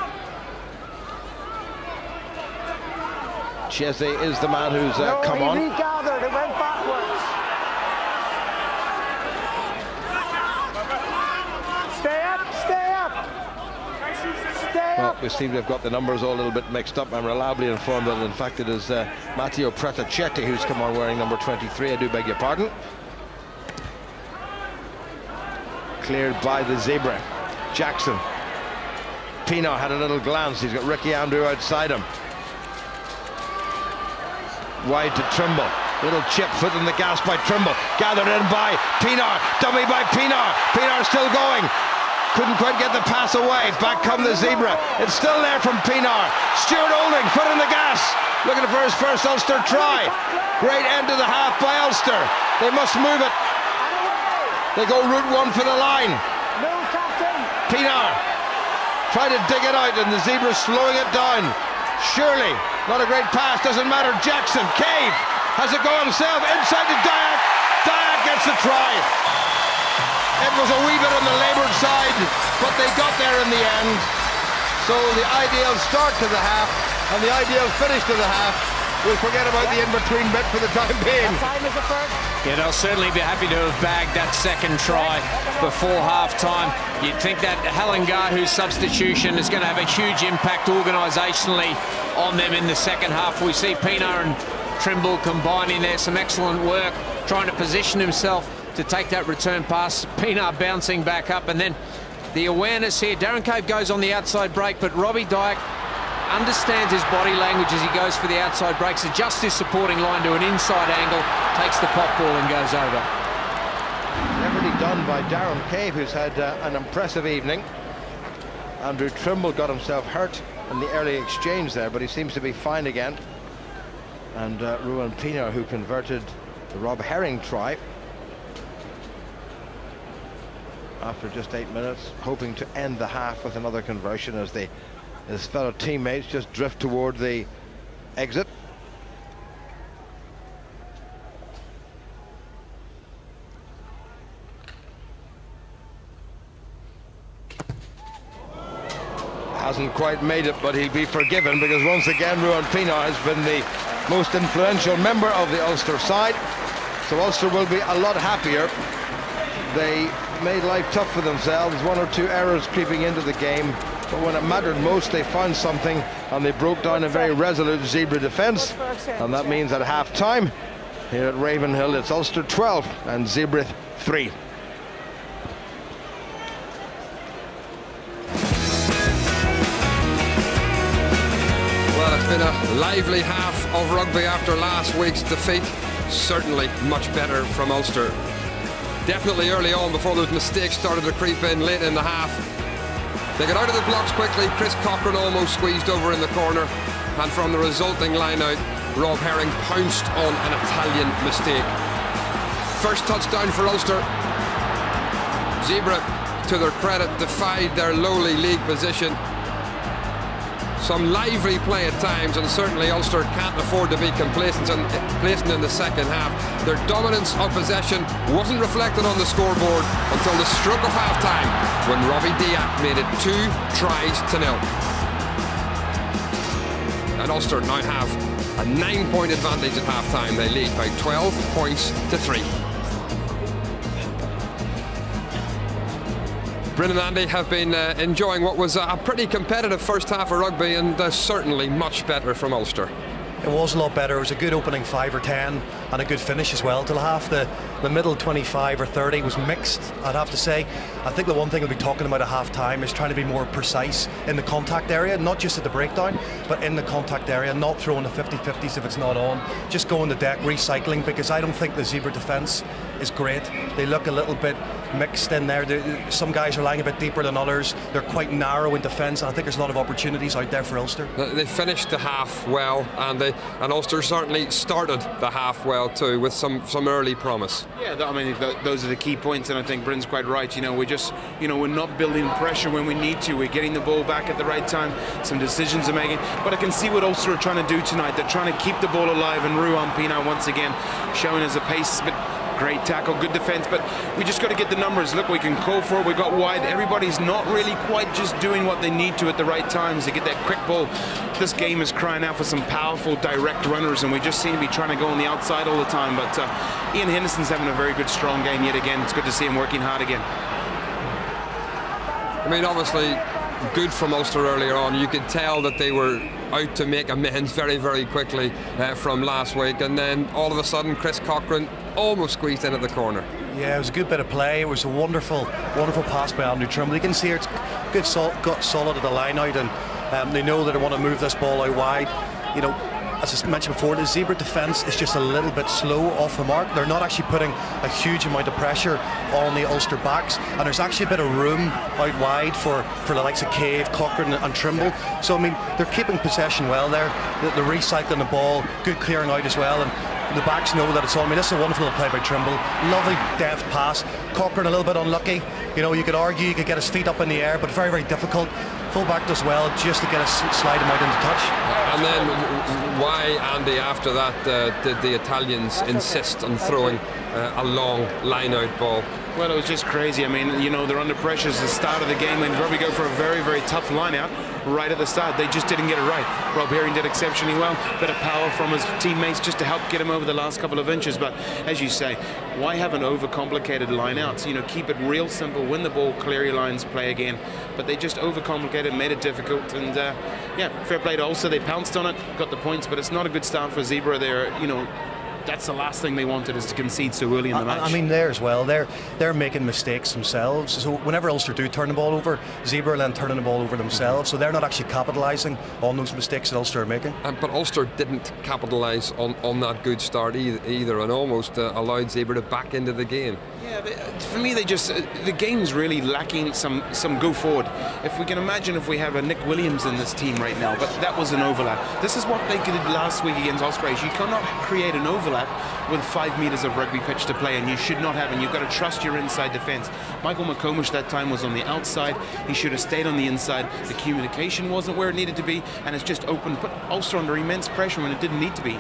Chese is the man who's come on. Regathered, it went backwards. Stay up, stay up. Stay Well, up. we seem to have got the numbers all a little bit mixed up. I'm reliably informed that in fact it is Matteo Pretacetti who's come on wearing number 23. I do beg your pardon. Cleared by the Zebre. Jackson. Pienaar had a little glance. He's got Ricky Andrew outside him. Wide to Trimble. Little chip foot in the gas by Trimble. Gathered in by Pienaar. Dummy by Pienaar. Pienaar still going. Couldn't quite get the pass away. Back come the Zebra. It's still there from Pienaar. Stuart Olding, foot in the gas. Looking for his first Ulster try. Great end of the half by Ulster. They must move it. They go route one for the line. No, captain. Pienaar try to dig it out, and the Zebra's slowing it down. Surely, not a great pass, doesn't matter. Jackson, Cave, has a go himself, inside to Dyack. Dyack gets the try. It was a wee bit on the laboured side, but they got there in the end. So the ideal start to the half, and the ideal finish to the half. We'll forget about the in-between bit for the time being. Time is the first. Yeah, they'll certainly be happy to have bagged that second try before half-time. You'd think that Halengahu's substitution is going to have a huge impact organisationally on them in the second half. We see Pienaar and Trimble combining there, some excellent work, trying to position himself to take that return pass. Pienaar bouncing back up, and then the awareness here. Darren Cave goes on the outside break, but Robbie Dyack understands his body language as he goes for the outside breaks, adjusts his supporting line to an inside angle, takes the pop ball and goes over. Cleverly done by Darren Cave, who's had an impressive evening. Andrew Trimble got himself hurt in the early exchange there, but he seems to be fine again. And Ruan Pienaar, who converted the Rob Herring try after just 8 minutes, hoping to end the half with another conversion as his fellow teammates just drift toward the exit. Hasn't quite made it, but he'll be forgiven because once again Ruan Pienaar has been the most influential member of the Ulster side. So Ulster will be a lot happier. They made life tough for themselves, one or two errors creeping into the game, but when it mattered most they found something and they broke down a very resolute Zebra defence, and that means at half-time here at Ravenhill it's Ulster 12 and Zebra 3. Well, it's been a lively half of rugby after last week's defeat. Certainly much better from Ulster. Definitely early on, before those mistakes started to creep in late in the half. They got out of the blocks quickly. Chris Cochran almost squeezed over in the corner, and from the resulting line out, Rob Herring pounced on an Italian mistake. First touchdown for Ulster. Zebre, to their credit, defied their lowly league position. Some lively play at times, and certainly Ulster can't afford to be complacent in the second half. Their dominance of possession wasn't reflected on the scoreboard until the stroke of half-time, when Robbie Dyack made it 2-0. And Ulster now have a 9-point advantage at half-time. They lead by 12 points to 3. Bryn and Andy have been enjoying what was a pretty competitive first half of rugby, and certainly much better from Ulster. It was a lot better. It was a good opening 5 or 10 and a good finish as well till half. The middle 25 or 30 was mixed, I'd have to say. I think the one thing we'll be talking about at half time is trying to be more precise in the contact area, not just at the breakdown, but in the contact area, not throwing the 50-50s if it's not on, just going to deck, recycling, because I don't think the Zebra defence is great. They look a little bit mixed in there. Some guys are lying a bit deeper than others. They're quite narrow in defence, and I think there's a lot of opportunities out there for Ulster. They finished the half well, and Ulster certainly started the half well too, with some early promise. Yeah, I mean, those are the key points, and I think Bryn's quite right. We're just, we're not building pressure when we need to. We're getting the ball back at the right time. Some decisions are making, but I can see what Ulster are trying to do tonight. They're trying to keep the ball alive, and Ruan Pienaar once again showing us a pace, but great tackle, good defence, but we just got to get the numbers. Look, we can call for it, we got wide. Everybody's not really quite just doing what they need to at the right times to get that quick ball. This game is crying out for some powerful, direct runners, and we just seem to be trying to go on the outside all the time. But Ian Henderson's having a very good, strong game yet again. It's good to see him working hard again. I mean, obviously, good from Ulster earlier on. You could tell that they were out to make amends very, very quickly from last week, and then all of a sudden Chris Cochran almost squeezed in at the corner. Yeah, it was a good bit of play. It was a wonderful pass by Andrew Trimble. You can see it's good, got solid at the line out, and they know that they want to move this ball out wide. As I mentioned before, the Zebre defence is just a little bit slow off the mark. They're not actually putting a huge amount of pressure on the Ulster backs, and there's actually a bit of room out wide for the likes of Cave, Cochran and Trimble. So, I mean, they're keeping possession well there. They're recycling the ball, good clearing out as well, and the backs know that it's on. I mean, this is a wonderful play by Trimble. Lovely deft pass. Cochran a little bit unlucky. You could argue he could get his feet up in the air, but very, very difficult. Fullback does well just to get slide him out into touch. And then why, Andy, after that did the Italians insist on throwing a long line-out ball? Well, it was just crazy. I mean, they're under pressure at the start of the game. They'd probably go for a very, very tough line-out right at the start. They just didn't get it right. Rob Herring did exceptionally well. Bit of power from his teammates just to help get him over the last couple of inches. But as you say, why have an overcomplicated line-outs? Keep it real simple. Win the ball, clear your lines, play again. But they just overcomplicated, made it difficult. And yeah, fair play to Ulster. They pounced on it, got the points. But it's not a good start for Zebre. They're, that's the last thing they wanted, is to concede so early in the match. I mean, there as well, they're making mistakes themselves. So whenever Ulster do turn the ball over, Zebre are then turning the ball over themselves. So they're not actually capitalising on those mistakes that Ulster are making. But Ulster didn't capitalise on that good start either, and almost allowed Zebre to back into the game. Yeah, for me, the game's really lacking some go forward. If we can imagine if we have a Nick Williams in this team right now, but that was an overlap. This is what they did last week against Ospreys. You cannot create an overlap with 5 metres of rugby pitch to play, and you should not have, and you've got to trust your inside defence. Michael McComish that time was on the outside. He should have stayed on the inside. The communication wasn't where it needed to be, and it's just put Ulster under immense pressure when it didn't need to be.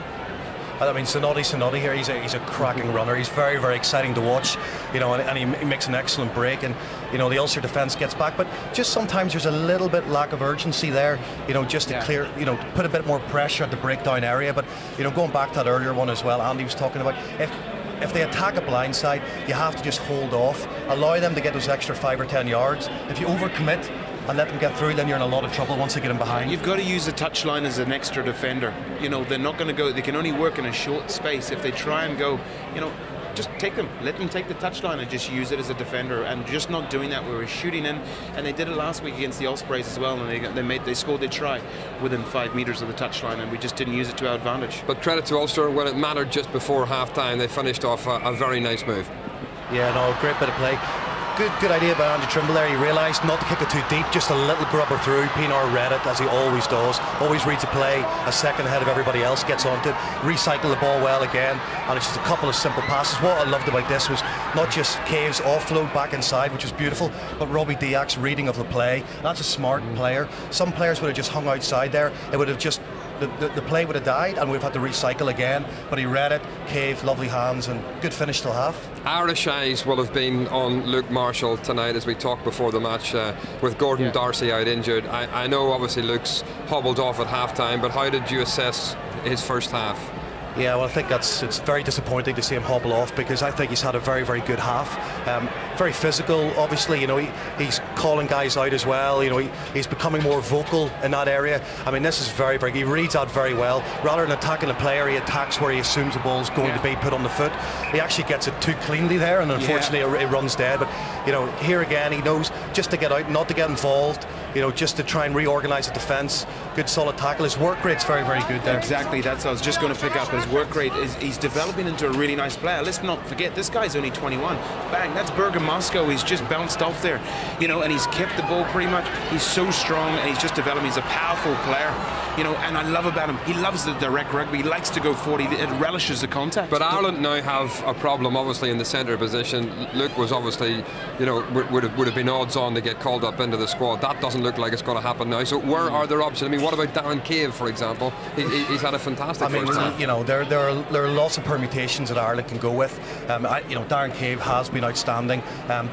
I mean, Sonotti here, he's a cracking runner. He's very, very exciting to watch, and he makes an excellent break, and the Ulster defence gets back, but just sometimes there's a little bit lack of urgency there, just to clear, put a bit more pressure at the breakdown area. But going back to that earlier one as well, Andy was talking about, if they attack a blindside, you have to just hold off, allow them to get those extra 5 or 10 yards. If you overcommit and let them get through, then you're in a lot of trouble once they get in behind. You've got to use the touchline as an extra defender. They're not going to go, they can only work in a short space. If they try and go, just take them, let them take the touchline and just use it as a defender, and just not doing that. We were shooting in, and they did it last week against the Ospreys as well, and they scored their try within 5 metres of the touchline, and we just didn't use it to our advantage. But credit to Ulster, when it mattered just before half-time, they finished off a very nice move. Yeah, no, great bit of play. Good idea by Andy Trimble there. He realised not to kick it too deep, just a little grubber through. Pienaar read it, as he always does. Always reads a play a second ahead of everybody else, gets onto it, recycle the ball well again, and it's just a couple of simple passes. What I loved about this was not just Cave's offload back inside, which was beautiful, but Robbie Diak's reading of the play. That's a smart player. Some players would have just hung outside there. It would have just the play would have died, and we've had to recycle again. But he read it. Cave, lovely hands, and good finish till half. Irish eyes will have been on Luke Marshall tonight, as we talked before the match, with Gordon Darcy out injured. I know obviously Luke's hobbled off at half-time, but how did you assess his first half? Yeah, well, I think it's very disappointing to see him hobble off, because I think he's had a very, very good half. Very physical, obviously. He's calling guys out as well. He's becoming more vocal in that area. I mean, this is very, very. He reads out very well. Rather than attacking a player, he attacks where he assumes the ball's going to be put on the foot. He actually gets it too cleanly there, and unfortunately, it runs dead. But here again, he knows just to get out, not to get involved. just to try and reorganise the defence. Good solid tackle. His work rate's very, very good there. Exactly, that's what I was just going to pick up. His work rate he's developing into a really nice player. Let's not forget, this guy's only 21. Bang, that's Bergen Moscow. He's just bounced off there, and he's kept the ball pretty much. He's so strong, and he's just developing. He's a powerful player, and I love about him, he loves the direct rugby. He likes to go 40. It relishes the contact. But Ireland now have a problem, obviously, in the centre position. Luke was obviously, would have been odds on to get called up into the squad. That doesn't look like it's going to happen now. So where are their options? I mean, what about Darren Cave, for example? He's had a fantastic first half. There are lots of permutations that Ireland can go with. Darren Cave has been outstanding.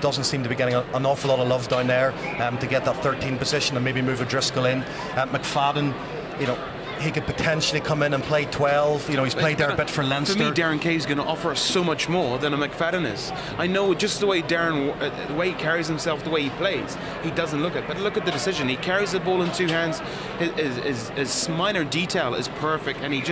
Doesn't seem to be getting an awful lot of love down there to get that 13 position and maybe move O'Driscoll in. McFadden, he could potentially come in and play 12. He's played there a bit for Leinster. For me, Darren Cave's going to offer us so much more than a McFadden is. I know just the way the way he carries himself, the way he plays, he doesn't look it. But look at the decision. He carries the ball in two hands. His minor detail is perfect, and he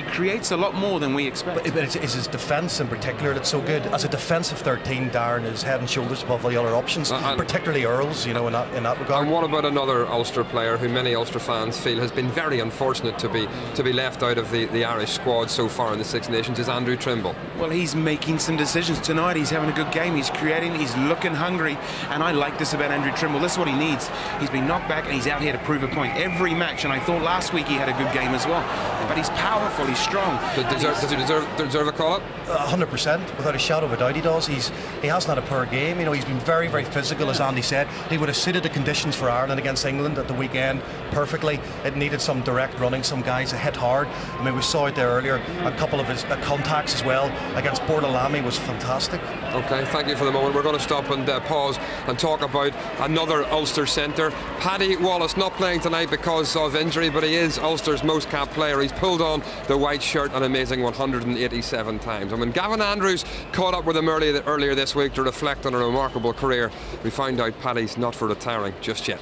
creates a lot more than we expect. But it's his defence in particular that's so good. As a defensive 13, Darren is head and shoulders above all the other options, particularly Earls. In that regard. And what about another Ulster player who many Ulster fans feel has been very unfortunate to be left out of the Irish squad so far in the Six Nations is Andrew Trimble. Well, he's making some decisions tonight. He's having a good game. He's creating. He's looking hungry, and I like this about Andrew Trimble. This is what he needs. He's been knocked back, and he's out here to prove a point every match. And I thought last week he had a good game as well. But he's powerful. He's strong. Does he deserve a call-up? 100%, without a shadow of a doubt he does. He hasn't had a poor game. He's been very, very physical, as Andy said. He would have suited the conditions for Ireland against England at the weekend perfectly. It needed some direct running, some guys that hit hard. I mean, we saw it there earlier. A couple of his contacts as well against Bordelami was fantastic. Okay, thank you for the moment. We're going to stop and pause and talk about another Ulster centre. Paddy Wallace not playing tonight because of injury, but he is Ulster's most capped player. He's pulled on the white shirt an amazing 187 times. And when Gavin Andrews caught up with him earlier this week to reflect on a remarkable career, we find out Paddy's not for retiring just yet.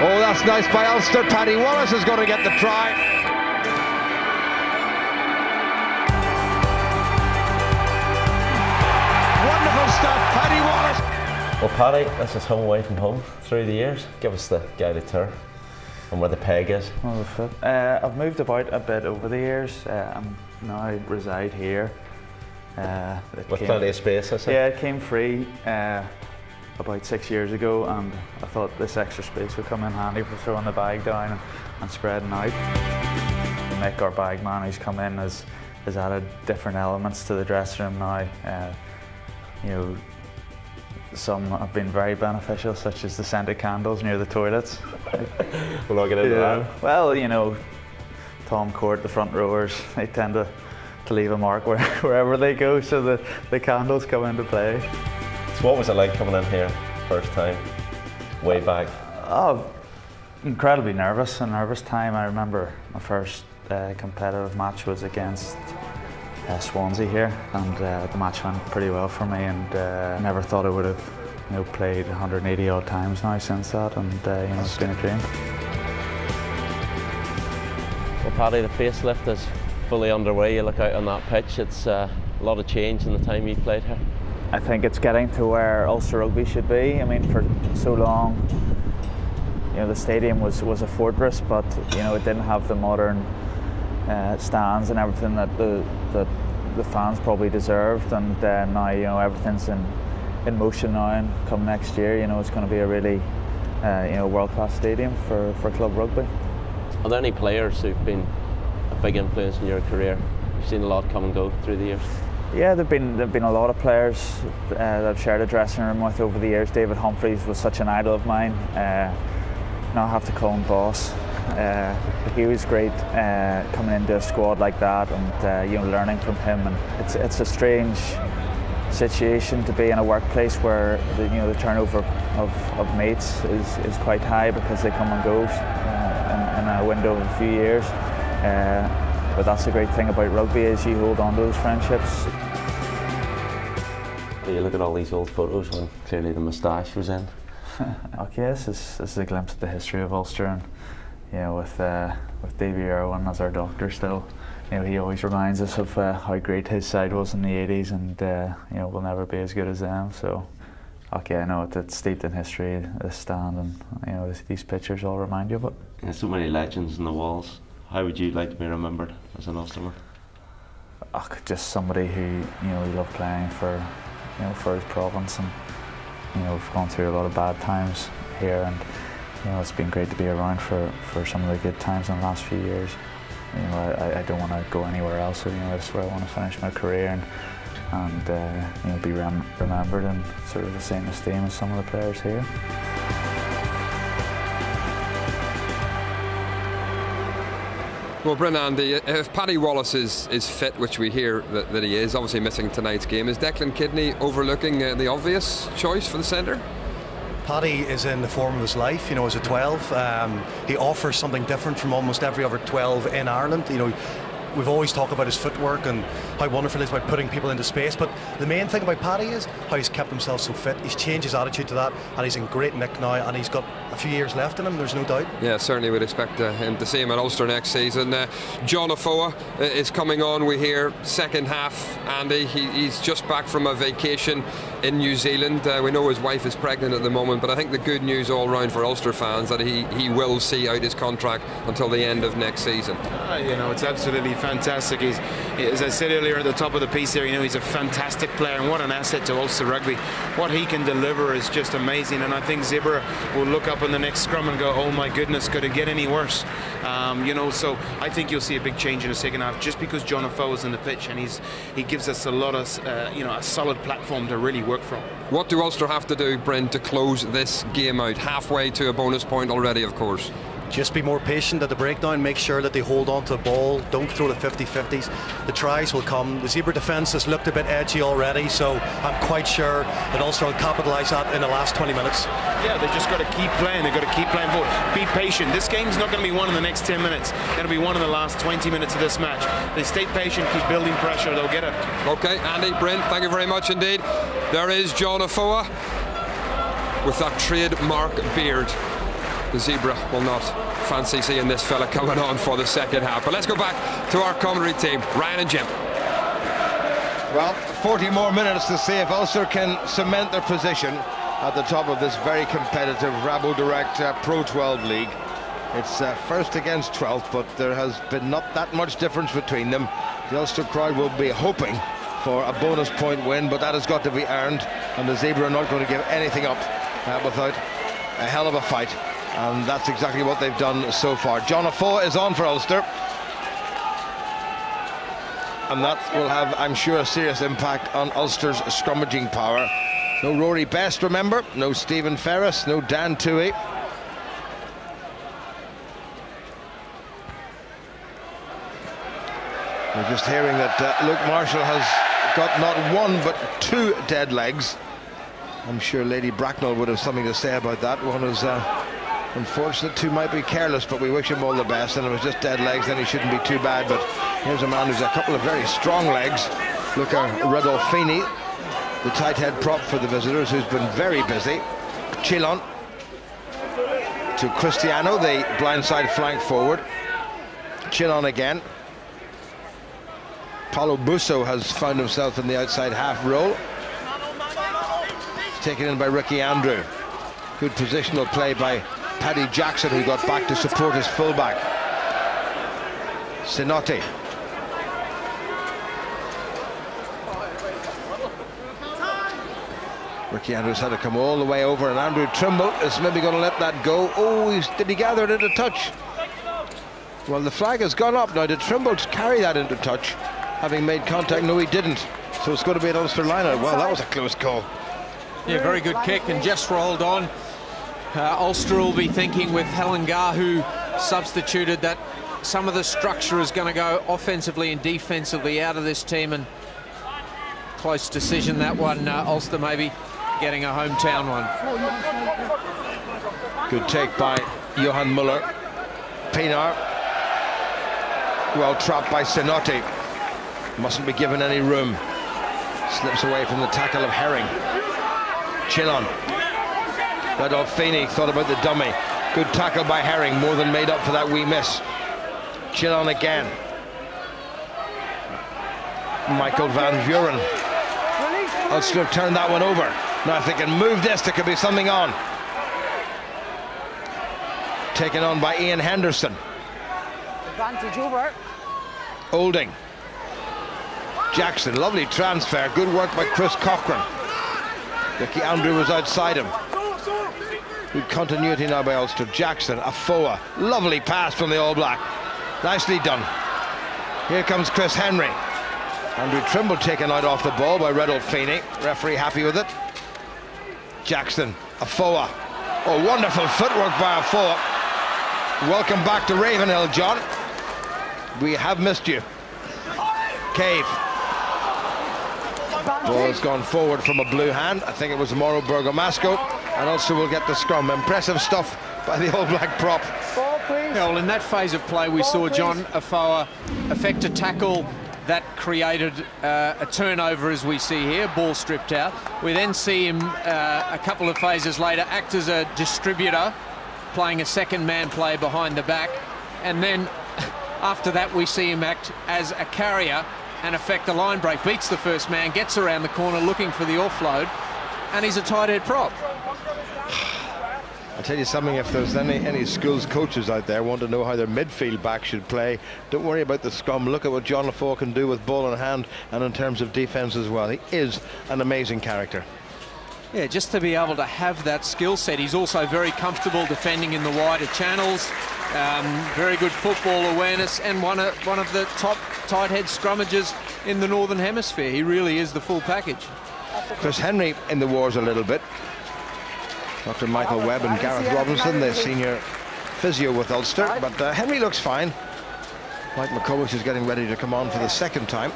Oh, that's nice by Ulster. Paddy Wallace is going to get the try. Wonderful stuff, Paddy Wallace. Well, Paddy, this is home away from home through the years. Give us the guided tour and where the peg is. I've moved about a bit over the years. Now reside here. With plenty of space, I say. Yeah, it came free about 6 years ago, and I thought this extra space would come in handy for throwing the bag down and spreading out. Mick, our bag man who's come in, has added different elements to the dressing room now. Some have been very beneficial, such as the scented candles near the toilets. We'll not get into that. Well, Tom Court, the front rowers, they tend to leave a mark wherever they go, so the candles come into play. So what was it like coming in here first time, way back? Oh, incredibly nervous, a nervous time. I remember my first competitive match was against Swansea here, and the match went pretty well for me, and I never thought I would have played 180 odd times now since that, and it's been a dream. Well, Paddy, the facelift is fully underway. You look out on that pitch, it's a lot of change in the time you played here. I think it's getting to where Ulster Rugby should be. I mean, for so long, the stadium was a fortress, but it didn't have the modern stands and everything that the fans probably deserved. And now everything's in motion now, and come next year, it's going to be a really world-class stadium for club rugby. Are there any players who've been a big influence in your career? You've seen a lot come and go through the years. Yeah, there've been a lot of players that I've shared a dressing room with over the years. David Humphreys was such an idol of mine. Now I have to call him boss. He was great coming into a squad like that, and learning from him. And it's a strange situation to be in a workplace where the turnover of mates is quite high because they come and go in a window of a few years. But that's the great thing about rugby, is you hold on to those friendships. You look at all these old photos when clearly the moustache was in. Okay, this is a glimpse of the history of Ulster, and with Davy Irwin as our doctor still. He always reminds us of how great his side was in the 80s, and we'll never be as good as them. So okay, I know it's steeped in history, this stand, and you know these pictures all remind you of it. There's so many legends in the walls. How would you like to be remembered as an Ulsterman? Just somebody who he loved playing for, for his province, and we've gone through a lot of bad times here, and it's been great to be around for some of the good times in the last few years. I don't want to go anywhere else, so this is where I want to finish my career and be remembered in sort of the same esteem as some of the players here. Well, Bryn, Andy, if Paddy Wallace is fit, which we hear that he is, obviously missing tonight's game, is Declan Kidney overlooking the obvious choice for the centre? Paddy is in the form of his life, as a 12. He offers something different from almost every other 12 in Ireland. We've always talked about his footwork and how wonderful it is about putting people into space, but the main thing about Paddy is how he's kept himself so fit. He's changed his attitude to that, and he's in great nick now, and he's got a few years left in him, there's no doubt. Yeah, certainly would expect him to see him at Ulster next season. John Afoa is coming on, we hear, second half. Andy, he's just back from a vacation in New Zealand. We know his wife is pregnant at the moment, but I think the good news all round for Ulster fans that he will see out his contract until the end of next season. It's absolutely fantastic. He's, as I said earlier at the top of the piece there, he's a fantastic player, and what an asset to Ulster Rugby. What he can deliver is just amazing, and I think Zebre will look up in the next scrum and go, oh my goodness, could it get any worse? So I think you'll see a big change in the second half, just because John Afoa is in the pitch, and he gives us a lot of a solid platform to really work from. What do Ulster have to do, Bryn, to close this game out? Halfway to a bonus point already, of course. Just be more patient at the breakdown, make sure that they hold on to the ball, don't throw the 50-50s. The tries will come. The Zebre defence has looked a bit edgy already, so I'm quite sure that Ulster will capitalise that in the last 20 minutes. Yeah, they've just got to keep playing, they've got to keep playing forward. Be patient. This game's not going to be won in the next 10 minutes. It's going to be won in the last 20 minutes of this match. They stay patient, keep building pressure, they'll get it. OK, Andy, Bryn, thank you very much indeed. There is John Afoa with that trademark beard. The Zebre will not fancy seeing this fella coming on for the second half. But let's go back to our commentary team, Ryan and Jim. Well, 40 more minutes to see if Ulster can cement their position at the top of this very competitive Rabo Direct Pro 12 league. It's first against 12th, but there has been not that much difference between them. The Ulster crowd will be hoping for a bonus point win, but that has got to be earned, and the Zebre are not going to give anything up without a hell of a fight. And that's exactly what they've done so far. John Afoa is on for Ulster, and that will have, I'm sure, a serious impact on Ulster's scrummaging power. No Rory Best, remember, no Stephen Ferris, no Dan Toohey. We're just hearing that Luke Marshall has got not one but 2 dead legs. I'm sure Lady Bracknell would have something to say about that. One is unfortunate, 2 might be careless, but we wish him all the best. And it was just dead legs, then he shouldn't be too bad. But here's a man who's a couple of very strong legs. Look at Rodolfini, the tight head prop for the visitors, who's been very busy. Chilon to Cristiano, the blindside flank forward. Chilon again. Paulo Busso has found himself in the outside half role. Taken in by Ricky Andrew. Good positional play by Paddy Jackson, who got back to support his fullback. Sinotti. Ricky Andrews had to come all the way over, and Andrew Trimble is maybe going to let that go. Oh, did he gather it into touch? Well, the flag has gone up now. Did Trimble carry that into touch, having made contact? No, he didn't. So it's going to be an Ulster line-out. Well, that was a close call. Yeah, very good kick, and just rolled on. Ulster will be thinking, with Helen Gar, who substituted, that some of the structure is going to go offensively and defensively out of this team, and close decision that one. Ulster maybe getting a hometown one. Good take by Johan Muller. Pinar, well trapped by Sinotti. Mustn't be given any room. Slips away from the tackle of Herring. Chilon. Rodolfini thought about the dummy. Good tackle by Herring, more than made up for that wee miss. Chilon again. Michael Van Vuren. Ulster turned that one over. Now if they can move this, there could be something on. Taken on by Ian Henderson. Advantage over. Olding. Jackson, lovely transfer. Good work by Chris Cochran. Ricky Andrew was outside him. Good continuity now by Ulster. Jackson, Afoa. Lovely pass from the All Black. Nicely done. Here comes Chris Henry. Andrew Trimble taken out off the ball by Redolph Feeney. Referee happy with it. Jackson, Afoa. Oh, wonderful footwork by Afoa. Welcome back to Ravenhill, John. We have missed you. Cave. Ball has gone forward from a blue hand. I think it was Mauro Bergamasco. And also will get the scrum. Impressive stuff by the All Black prop. Yeah, well, in that phase of play, we saw John Afoa effect a tackle that created a turnover, as we see here. Ball stripped out. We then see him a couple of phases later act as a distributor, playing a second man play behind the back. And then after that, we see him act as a carrier and affect the line break. Beats the first man, gets around the corner looking for the offload, and he's a tight head prop. I'll tell you something, if there's any schools coaches out there want to know how their midfield back should play, don't worry about the scrum. Look at what John Afoa can do with ball in hand and in terms of defence as well. He is an amazing character. Yeah, just to be able to have that skill set. He's also very comfortable defending in the wider channels. Very good football awareness, and one of the top tight head scrummages in the Northern Hemisphere. He really is the full package. Chris Henry in the wars a little bit. Dr. Michael Webb and Gareth Robinson, the senior physio with Ulster, but Henry looks fine. Mike McCulloch is getting ready to come on for the second time,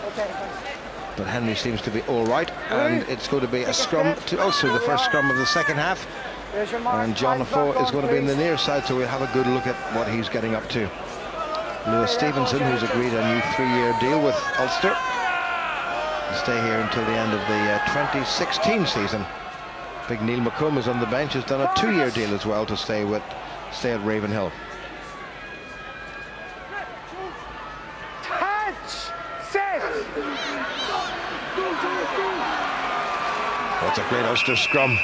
but Henry seems to be all right, and it's going to be a scrum to Ulster, the first scrum of the second half, and John Afoa is going to be in the near side, so we'll have a good look at what he's getting up to. Lewis Stevenson, who's agreed a new 3-year deal with Ulster, to stay here until the end of the 2016 season. Big Neil McComb is on the bench, has done a 2-year deal as well to stay at Ravenhill. That's a great Ulster scrum.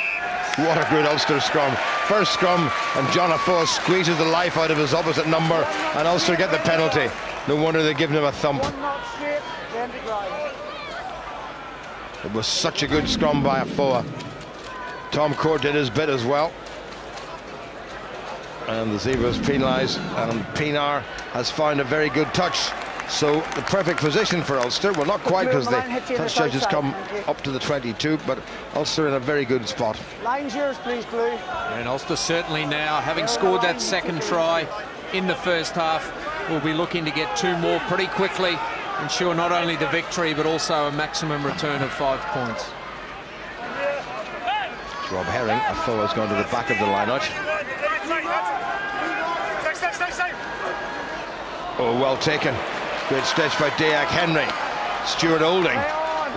What a great Ulster scrum. First scrum, and John Afoa squeezes the life out of his opposite number, and Ulster get the penalty. No wonder they're giving him a thump. It was such a good scrum by Afoa. Tom Court did his bit as well. And the Zebras penalise, and Pinar has found a very good touch. So the perfect position for Ulster. Well, not quite, because the touch judges come up to the 22, but Ulster in a very good spot. Line's yours, please, Blue. And Ulster certainly now, having scored that second try in the first half, will be looking to get 2 more pretty quickly, ensure not only the victory, but also a maximum return of 5 points. Rob Herring, Afoa's gone to the back of the line-out. Oh, well taken. Great stretch by Dayak Henry. Stuart Olding.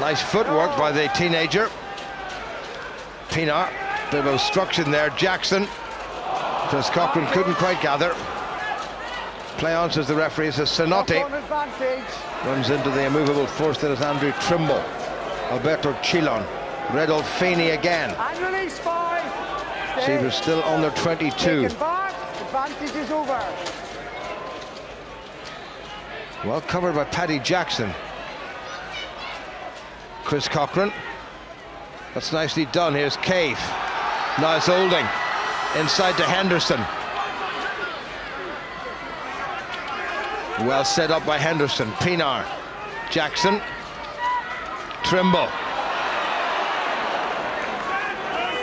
Nice footwork by the teenager. Pinar. Bit of obstruction there. Jackson. Chris Cochran couldn't quite gather. Play on, says the referee. Says Sinotti. Runs into the immovable force that is Andrew Trimble. Alberto Chilon. Redolph Feeney again. And release 5. Zebra's still on their 22. Advantage is over. Well covered by Paddy Jackson. Chris Cochran. That's nicely done. Here's Cave. Now it's Olding. Inside to Henderson. Well set up by Henderson. Pinar. Jackson. Trimble.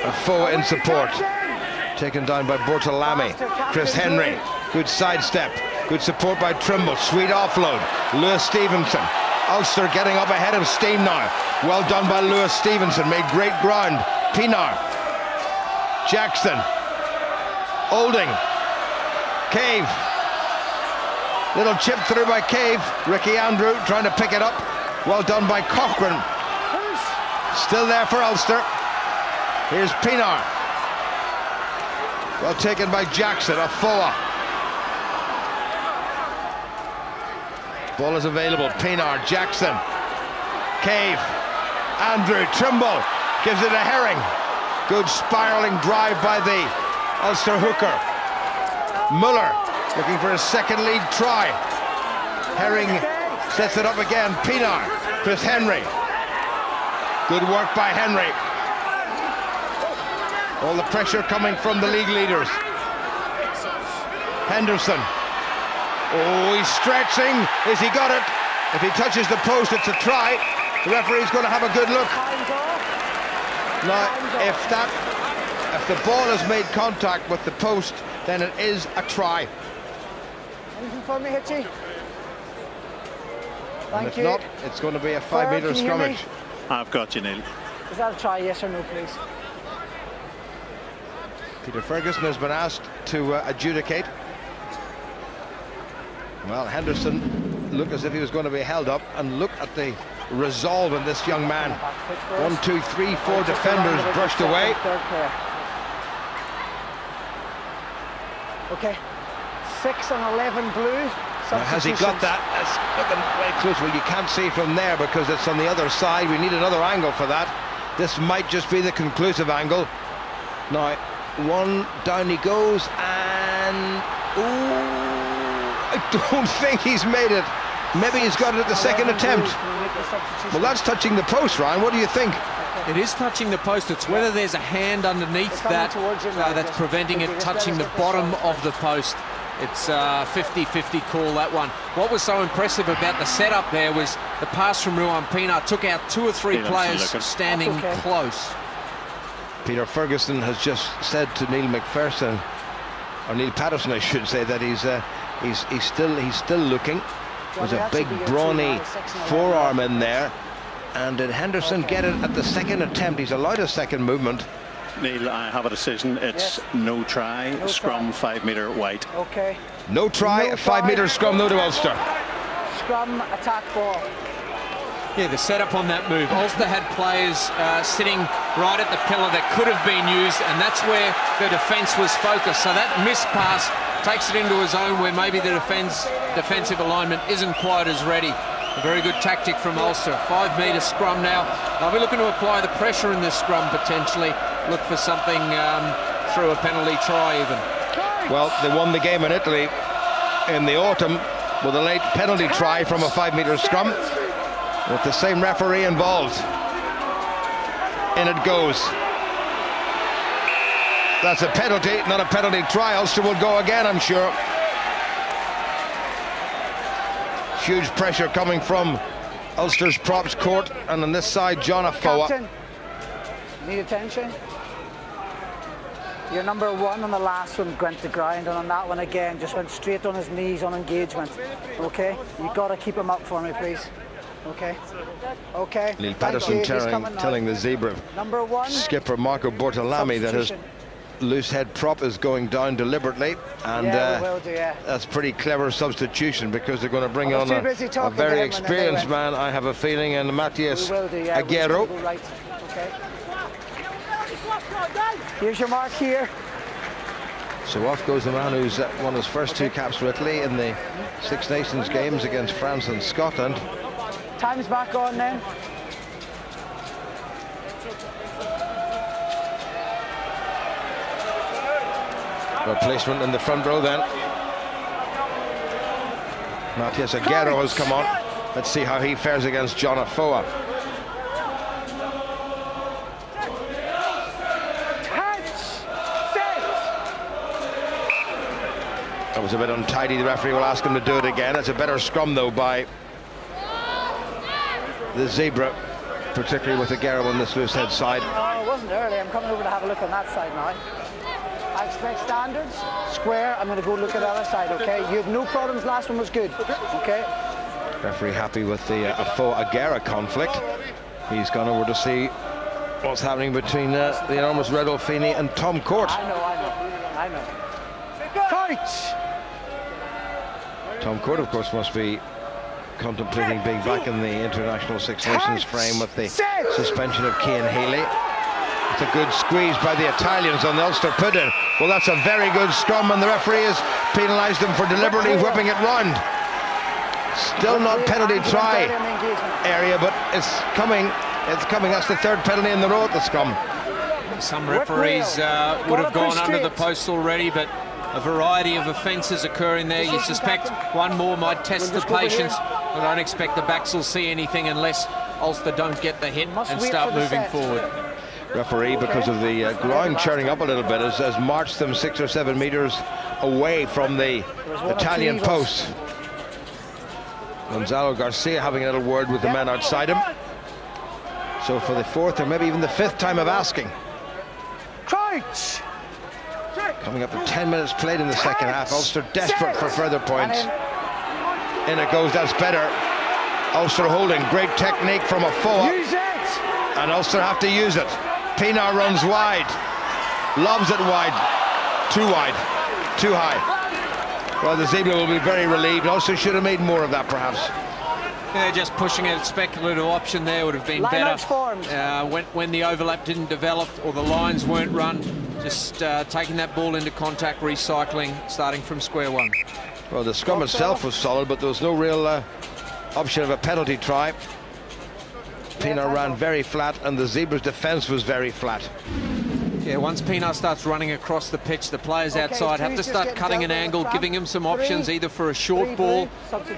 Afoa in support. Taken down by Bortolami. Chris Henry. Good sidestep. Good support by Trimble. Sweet offload. Lewis Stevenson. Ulster getting up ahead of steam now. Well done by Lewis Stevenson. Made great ground. Pinar. Jackson. Olding. Cave. Little chip through by Cave. Ricky Andrew trying to pick it up. Well done by Cochran. Still there for Ulster. Here's Pinar. Well taken by Jackson. Afoa. Ball is available. Pinar. Jackson. Cave. Andrew. Trimble. Gives it a Herring. Good spiralling drive by the Ulster hooker. Muller looking for his second league try. Herring sets it up again. Pienaar, Chris Henry. Good work by Henry. All the pressure coming from the league leaders. Henderson. Oh, he's stretching. Has he got it? If he touches the post, it's a try. The referee's going to have a good look. Now, if the ball has made contact with the post, then it is a try. Anything for me, Hitchy? And if not, it's going to be a 5-metre scrummage. I've got you, Neil. Is that a try, yes or no, please? Peter Ferguson has been asked to adjudicate. Well, Henderson looked as if he was going to be held up, and look at the resolve in this young man. 1, 2, 3, 4 defenders brushed away. Okay, 6 and 11 blue. Now, has he got that? That's looking very close. Well, you can't see from there because it's on the other side. We need another angle for that. This might just be the conclusive angle. Now, one down he goes, and I don't think he's made it. Maybe he's got it at the second attempt. Well, that's touching the post, Ryan. What do you think? It is touching the post. It's whether there's a hand underneath that that's preventing it touching the bottom of the post. It's a 50-50 call, that one. What was so impressive about the setup there was the pass from Ruan Pienaar took out 2 or 3 players standing close. Peter Ferguson has just said to Neil McPherson, or Neil Patterson, I should say, that he's still looking. There's a big brawny forearm in there. And did Henderson get it at the second attempt? He's allowed a second movement. Neil, I have a decision. It's no try, scrum 5-metre wide. Okay. No try, 5-metre scrum, no to Ulster. Scrum, attack ball. Yeah, the setup on that move. Ulster had players sitting right at the pillar that could have been used, and that's where the defence was focused. So that missed pass takes it into a zone where maybe the defensive alignment isn't quite as ready. A very good tactic from Ulster. 5-metre scrum now. They'll be looking to apply the pressure in this scrum potentially. Look for something through a penalty try even. Well, they won the game in Italy in the autumn with a late penalty try from a 5-metre scrum with the same referee involved. In it goes. That's a penalty, not a penalty try. Ulster will go again, I'm sure. Huge pressure coming from Ulster's props court, and on this side, John Afoa. Captain, need attention. Your number 1 on the last one went to ground, and on that one again, just went straight on his knees on engagement. Okay, you got to keep him up for me, please. Okay. Okay. Neil Patterson telling the Zebre number 1 skipper Marco Bortolami that his loose head prop is going down deliberately, and that's pretty clever substitution because they're going to bring on a very experienced man, I have a feeling, and Matthias Aguero. Okay. Here's your mark here. So off goes the man who's won his first 2 caps for Italy in the Six Nations games against France and Scotland. Time's back on then. Replacement in the front row then. Matthias Aguero has come on. Let's see how he fares against John Afoa. That was a bit untidy. The referee will ask him to do it again. It's a better scrum though by the Zebre, particularly with Aguero on this loose head side. No, it wasn't early. I'm coming over to have a look on that side now. I expect standards, square. I'm going to go look at the other side, okay? You had no problems, last one was good, okay? Referee happy with the Afoa-Aguero conflict. He's gone over to see what's happening between the enormous Red Feeney and Tom Court. I know. Coach! Tom Court, of course, must be contemplating being back in the international Six Nations frame with the suspension of Cian Healy. It's a good squeeze by the Italians on the Ulster put-in. Well, that's a very good scrum, and the referee has penalised them for deliberately whipping it round. Still not penalty try area, but it's coming. It's coming. That's the 3rd penalty in the row at the scrum. Some referees would have gone under the post already, but a variety of offences occurring there. You suspect one more might test the patience. I don't expect the backs will see anything unless Ulster don't get the hit and start moving forward. Referee, because of the ground churning up a little bit, has marched them 6 or 7 metres away from the Italian post. Gonzalo Garcia having a little word with the men outside him. So for the 4th or maybe even the 5th time of asking. Crouch! Coming up to 10 minutes played in the second half. Ulster desperate for further points. In it goes, that's better. Ulster holding, great technique from a forward. Use it! And Ulster have to use it. Pienaar runs wide, lobs it wide, too high. Well, the Zebre will be very relieved. Ulster should have made more of that, perhaps. Yeah, just pushing a speculative option there would have been better. When the overlap didn't develop or the lines weren't run, just taking that ball into contact, recycling, starting from square one. Well, the scrum itself was solid, but there was no real option of a penalty try. Pienaar ran very flat, and the Zebra's defence was very flat. Yeah, once Pienaar starts running across the pitch, the players outside have to start cutting an angle, giving him some options, either for a short ball,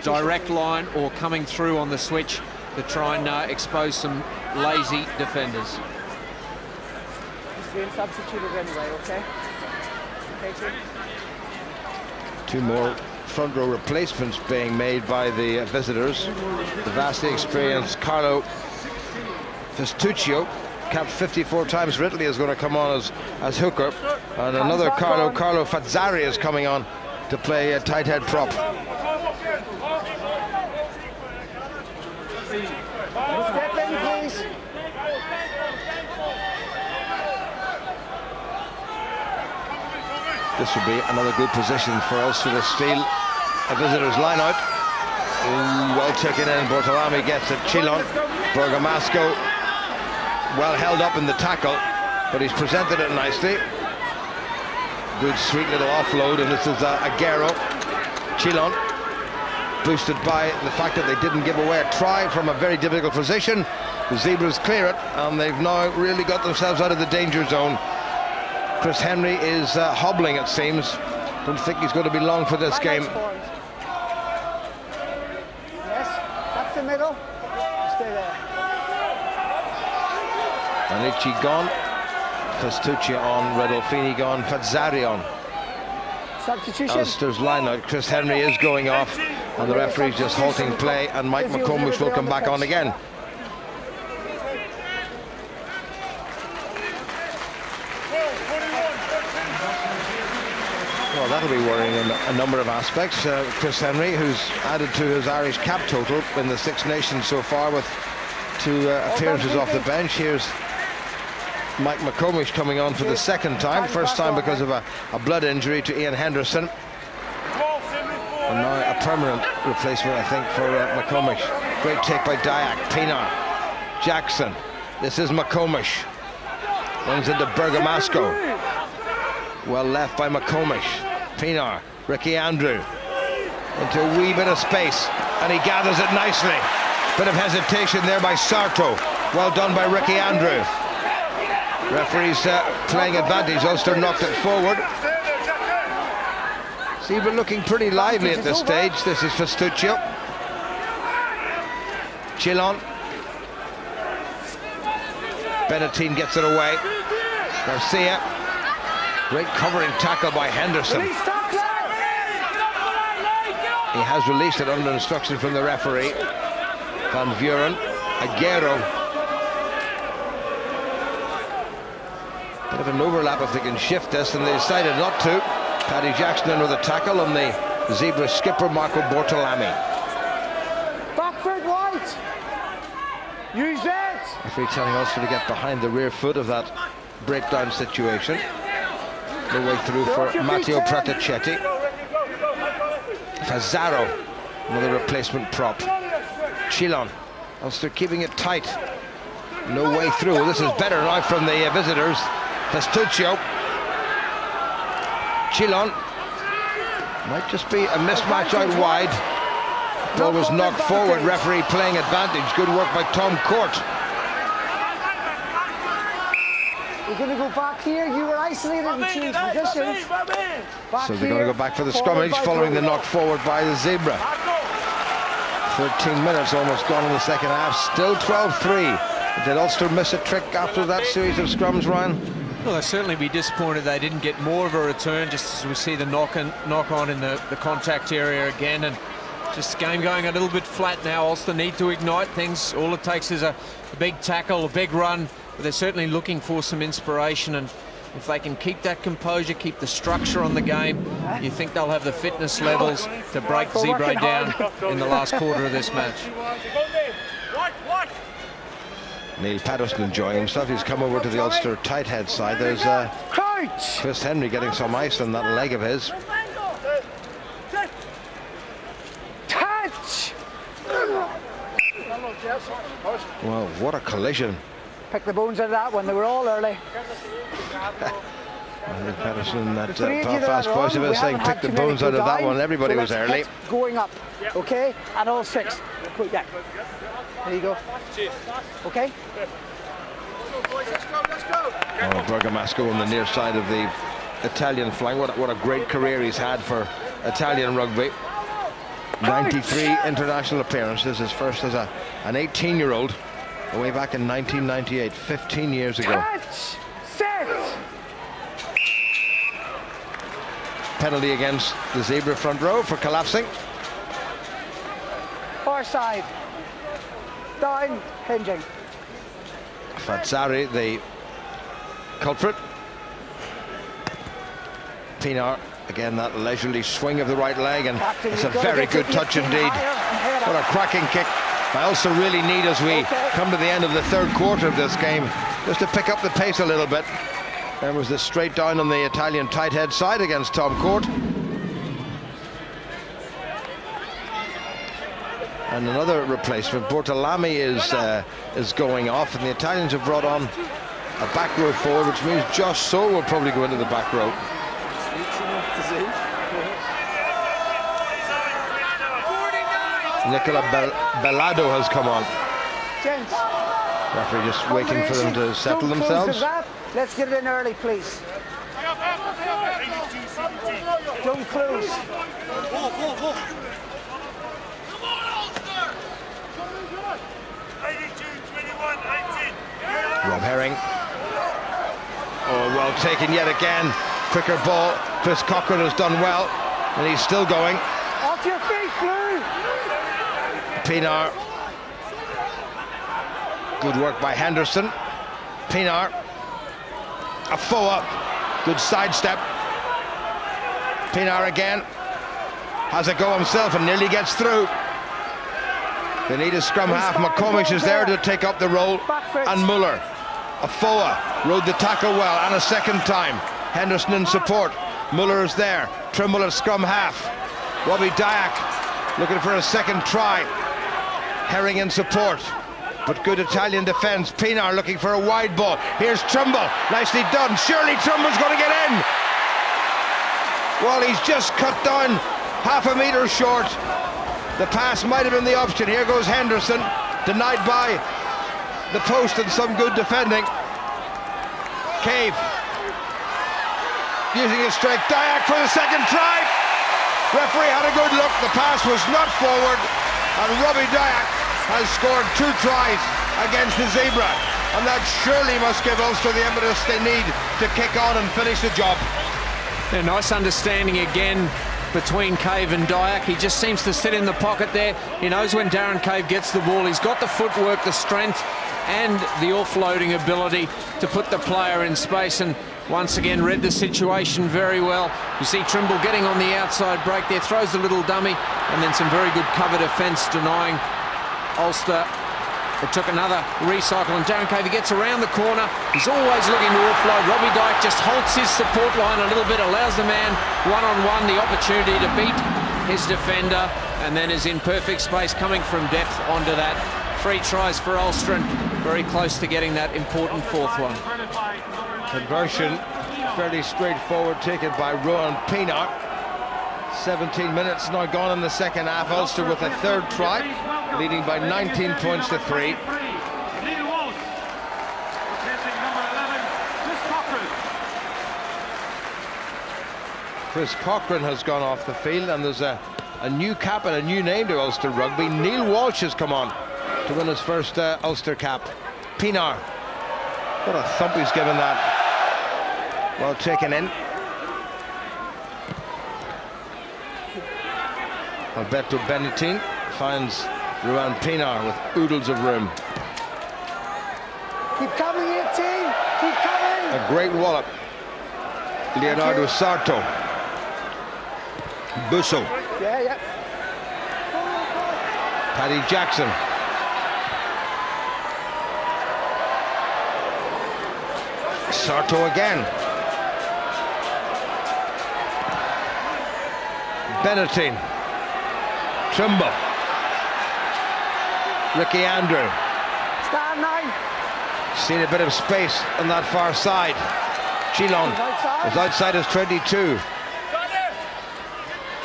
direct line, or coming through on the switch to try and expose some lazy defenders. He's being substituted anyway, okay? Okay, two more front row replacements being made by the visitors. The vastly experienced Carlo Festuccio, capped 54 times for Italy, is going to come on as hooker, and another Carlo Fazzari is coming on to play a tight head prop. Step in, please. This would be another good position for Ulster to steal a visitor's line out. Ooh, well taken in. Bortolami gets it. Chilon, Bergamasco, well held up in the tackle, but he's presented it nicely. Good sweet little offload, and this is Aguero. Chilon, boosted by the fact that they didn't give away a try from a very difficult position. The Zebras clear it, and they've now really got themselves out of the danger zone. Chris Henry is hobbling, it seems. Don't think he's going to be long for this game. Yes, that's the middle. Stay there. Anichi gone, Festucci on, Redolfini gone, Fazzari on. Substitution. Ulster's line out. Chris Henry is going off, and the referee's just halting play, and Mike McComish will come back on again. Well, that'll be worrying in a number of aspects. Chris Henry, who's added to his Irish cap total in the Six Nations so far with 2 appearances off the bench. Here's Mike McComish coming on for the second time. First time because of a blood injury to Ian Henderson. And now a permanent replacement, I think, for McComish. Great take by Dyack. Pienaar, Jackson. This is McComish. Runs into Bergamasco. Well left by McComish. Pienaar, Ricky Andrew into a wee bit of space, and he gathers it nicely. Bit of hesitation there by Sarto. Well done by Ricky Andrew. Referee's playing advantage. Ulster knocked it forward. Zebre looking pretty lively at this stage. This is Festuccio. Chilon. Benettin gets it away. Garcia. Great covering tackle by Henderson. He has released it under instruction from the referee. Van Vuren. Aguero. Bit of an overlap if they can shift this, and they decided not to. Paddy Jackson in with a tackle on the Zebra skipper Marco Bortolami. Backward white. Use it. Referee telling Ulster to get behind the rear foot of that breakdown situation. No way through for Matteo Praticetti. Fazzaro, another replacement prop. Chilon, Ulster keeping it tight. No way through. This is better now from the visitors. Festuccio. Chilon. Might just be a mismatch out wide. Ball was knocked forward. Referee playing advantage. Good work by Tom Court. You're going to go back here. You were isolated and change positions. So they're going to go back for the scrummage following the knock forward by the Zebre. 13 minutes almost gone in the second half. Still 12-3. Did Ulster miss a trick after that series of scrums, Ryan? Well, they'll certainly be disappointed they didn't get more of a return, just as we see the knock on in the contact area again. And just the game going a little bit flat now. Ulster need to ignite things. All it takes is a big tackle, a big run. But they're certainly looking for some inspiration, and if they can keep that composure, keep the structure on the game, you think they'll have the fitness levels to break Zebre down in the last quarter of this match. Neil Patterson enjoying himself. He's come over to the Ulster tight head side. There's Chris Henry getting some ice on that leg of his. Touch! Well, what a collision. Pick the bones out of that one. They were all early. Neil Patterson, that Belfast voice of his saying, pick the bones out of that one. Everybody was early. Going up, okay? And all six. Yeah. There you go. Okay? Oh, Bergamasco on the near side of the Italian flank. What a great career he's had for Italian rugby. 93 international appearances, his first as an 18-year-old, way back in 1998, 15 years ago. Catch! Set! Penalty against the Zebre front row for collapsing. Far side. Down, hinging. Fazzari, the culprit. Pinar, again, that leisurely swing of the right leg, and it's a very good touch indeed. What a cracking kick. I also really need, as we come to the end of the third quarter of this game, just to pick up the pace a little bit. There was the straight down on the Italian tight head side against Tom Court. And another replacement, Bortolami is going off, and the Italians have brought on a back row forward, which means Josh So will probably go into the back row. Nicola Bellado has come on. Referee just waiting for them to settle themselves. Let's get it in early, please. Don't close. Rob Herring. Oh, well taken yet again. Quicker ball. Chris Cochran has done well, and he's still going. Off your feet, Blue. Pinar. Good work by Henderson. Pinar. Afoa. Good sidestep. Pinar again. Has a go himself and nearly gets through. They need a scrum half. McComish is there to take up the role. And Muller. Afoa rode the tackle well, and a second time. Henderson in support. Muller is there. Trimble at scrum half. Robbie Dyack looking for a second try. Herring in support, but good Italian defence. Pinar looking for a wide ball. Here's Trimble, nicely done. Surely Trimble's going to get in. Well, he's just cut down half a metre short. The pass might have been the option. Here goes Henderson, denied by the post and some good defending. Cave using his strength. Dyack for the second try. Referee had a good look. The pass was not forward, and Robbie Dyack has scored 2 tries against the Zebre, and that surely must give Ulster the impetus they need to kick on and finish the job. A nice understanding again between Cave and Dyack. He just seems to sit in the pocket there. He knows when Darren Cave gets the ball. He's got the footwork, the strength, and the offloading ability to put the player in space, and once again read the situation very well. You see Trimble getting on the outside break there, throws the little dummy, and then some very good cover defence denying Ulster. It took another recycle, and Darren Cave gets around the corner. He's always looking to offload. Robbie Dyack just halts his support line a little bit, allows the man one-on-one the opportunity to beat his defender, and then is in perfect space coming from depth onto that. 3 tries for Ulster, and very close to getting that important 4th one. Conversion fairly straightforward, taken by Rowan Pinar. 17 minutes now gone in the second half. Ulster with a 3rd try, leading by 19 points to 3. Chris Cochran has gone off the field, and there's a new cap and a new name to Ulster Rugby. Neil Walsh has come on to win his first Ulster cap. Pienaar. What a thump he's given that. Well taken in. Alberto Benetin finds Ruan Pienaar with oodles of room. Keep coming, 18. Keep coming. A great wallop. Leonardo Sarto. Busso. Yeah. Paddy Jackson. Sarto again. Benetin. Trimble. Ricky Andrew. Stand 9. Seen a bit of space on that far side. Chilon is outside his 22.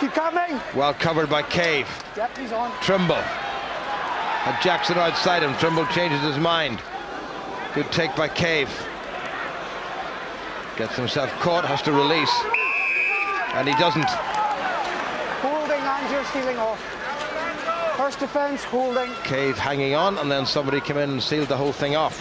Keep coming. Well covered by Cave. Yep, he's on. Trimble. And Jackson outside him. Trimble changes his mind. Good take by Cave. Gets himself caught, has to release. And he doesn't. Holding and you're stealing off. First defence, holding. Cave hanging on, and then somebody came in and sealed the whole thing off.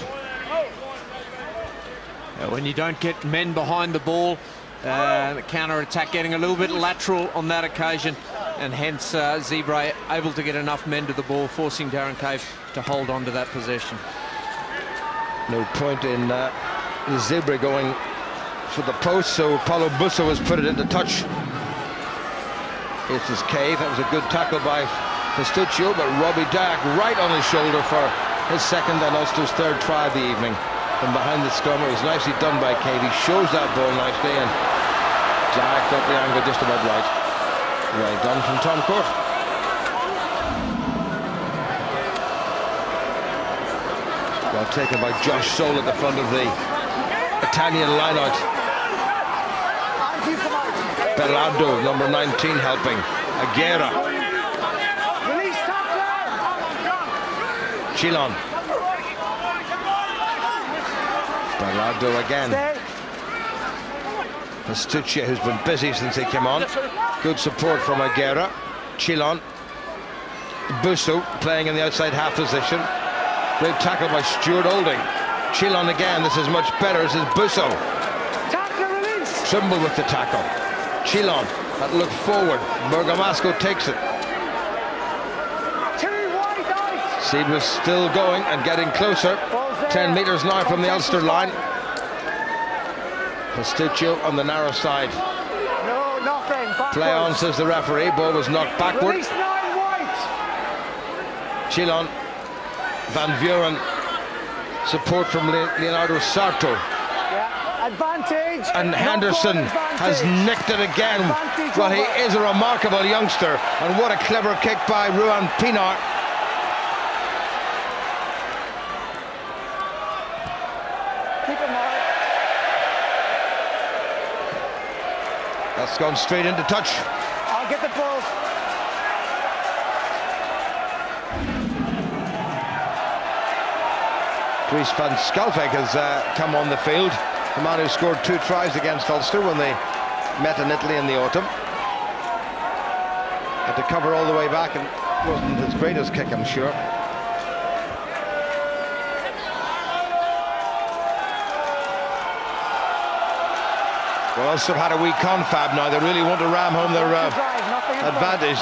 When you don't get men behind the ball, the counter-attack getting a little bit lateral on that occasion, and hence Zebre able to get enough men to the ball, forcing Darren Cave to hold on to that possession. No point in Zebre going for the post, so Paulo Busso has put it into touch. It's his Cave. That was a good tackle by Festuccio, but Robbie Dyack right on his shoulder for his second and Ulster's third try of the evening. From behind the scrum, it was nicely done by Cave. He shows that ball nicely, and Dyack got the angle just about right. Well done from Tom Court. Well taken by Josh Soule at the front of the Italian lineout. Bellardo, number 19, helping. Aguera. Chilon. Bellardo again. Festuccio, who's been busy since he came on. Good support from Aguera. Chilon. Busso playing in the outside half position. Great tackle by Stuart Olding. Chilon again. This is much better. This is Busso. Trimble with the tackle. Chilon, that look forward. Bergamasco takes it. Zebre still going and getting closer. 10 metres now from the Ulster line. Festuccio on the narrow side. No, nothing. Play on, says the referee. Ball was knocked backward. Chilon, Van Vuren. Support from Leonardo Sarto. Advantage. And Henderson has nicked it again. Well, he is a remarkable youngster, and what a clever kick by Ruan Pienaar. Keep him on. That's gone straight into touch. I'll get the ball. Dries van Schalkwyk has come on the field. The man who scored 2 tries against Ulster when they met in Italy in the autumn. Had to cover all the way back, and wasn't his greatest kick, I'm sure. Well, Ulster had a wee confab now. They really want to ram home their advantage.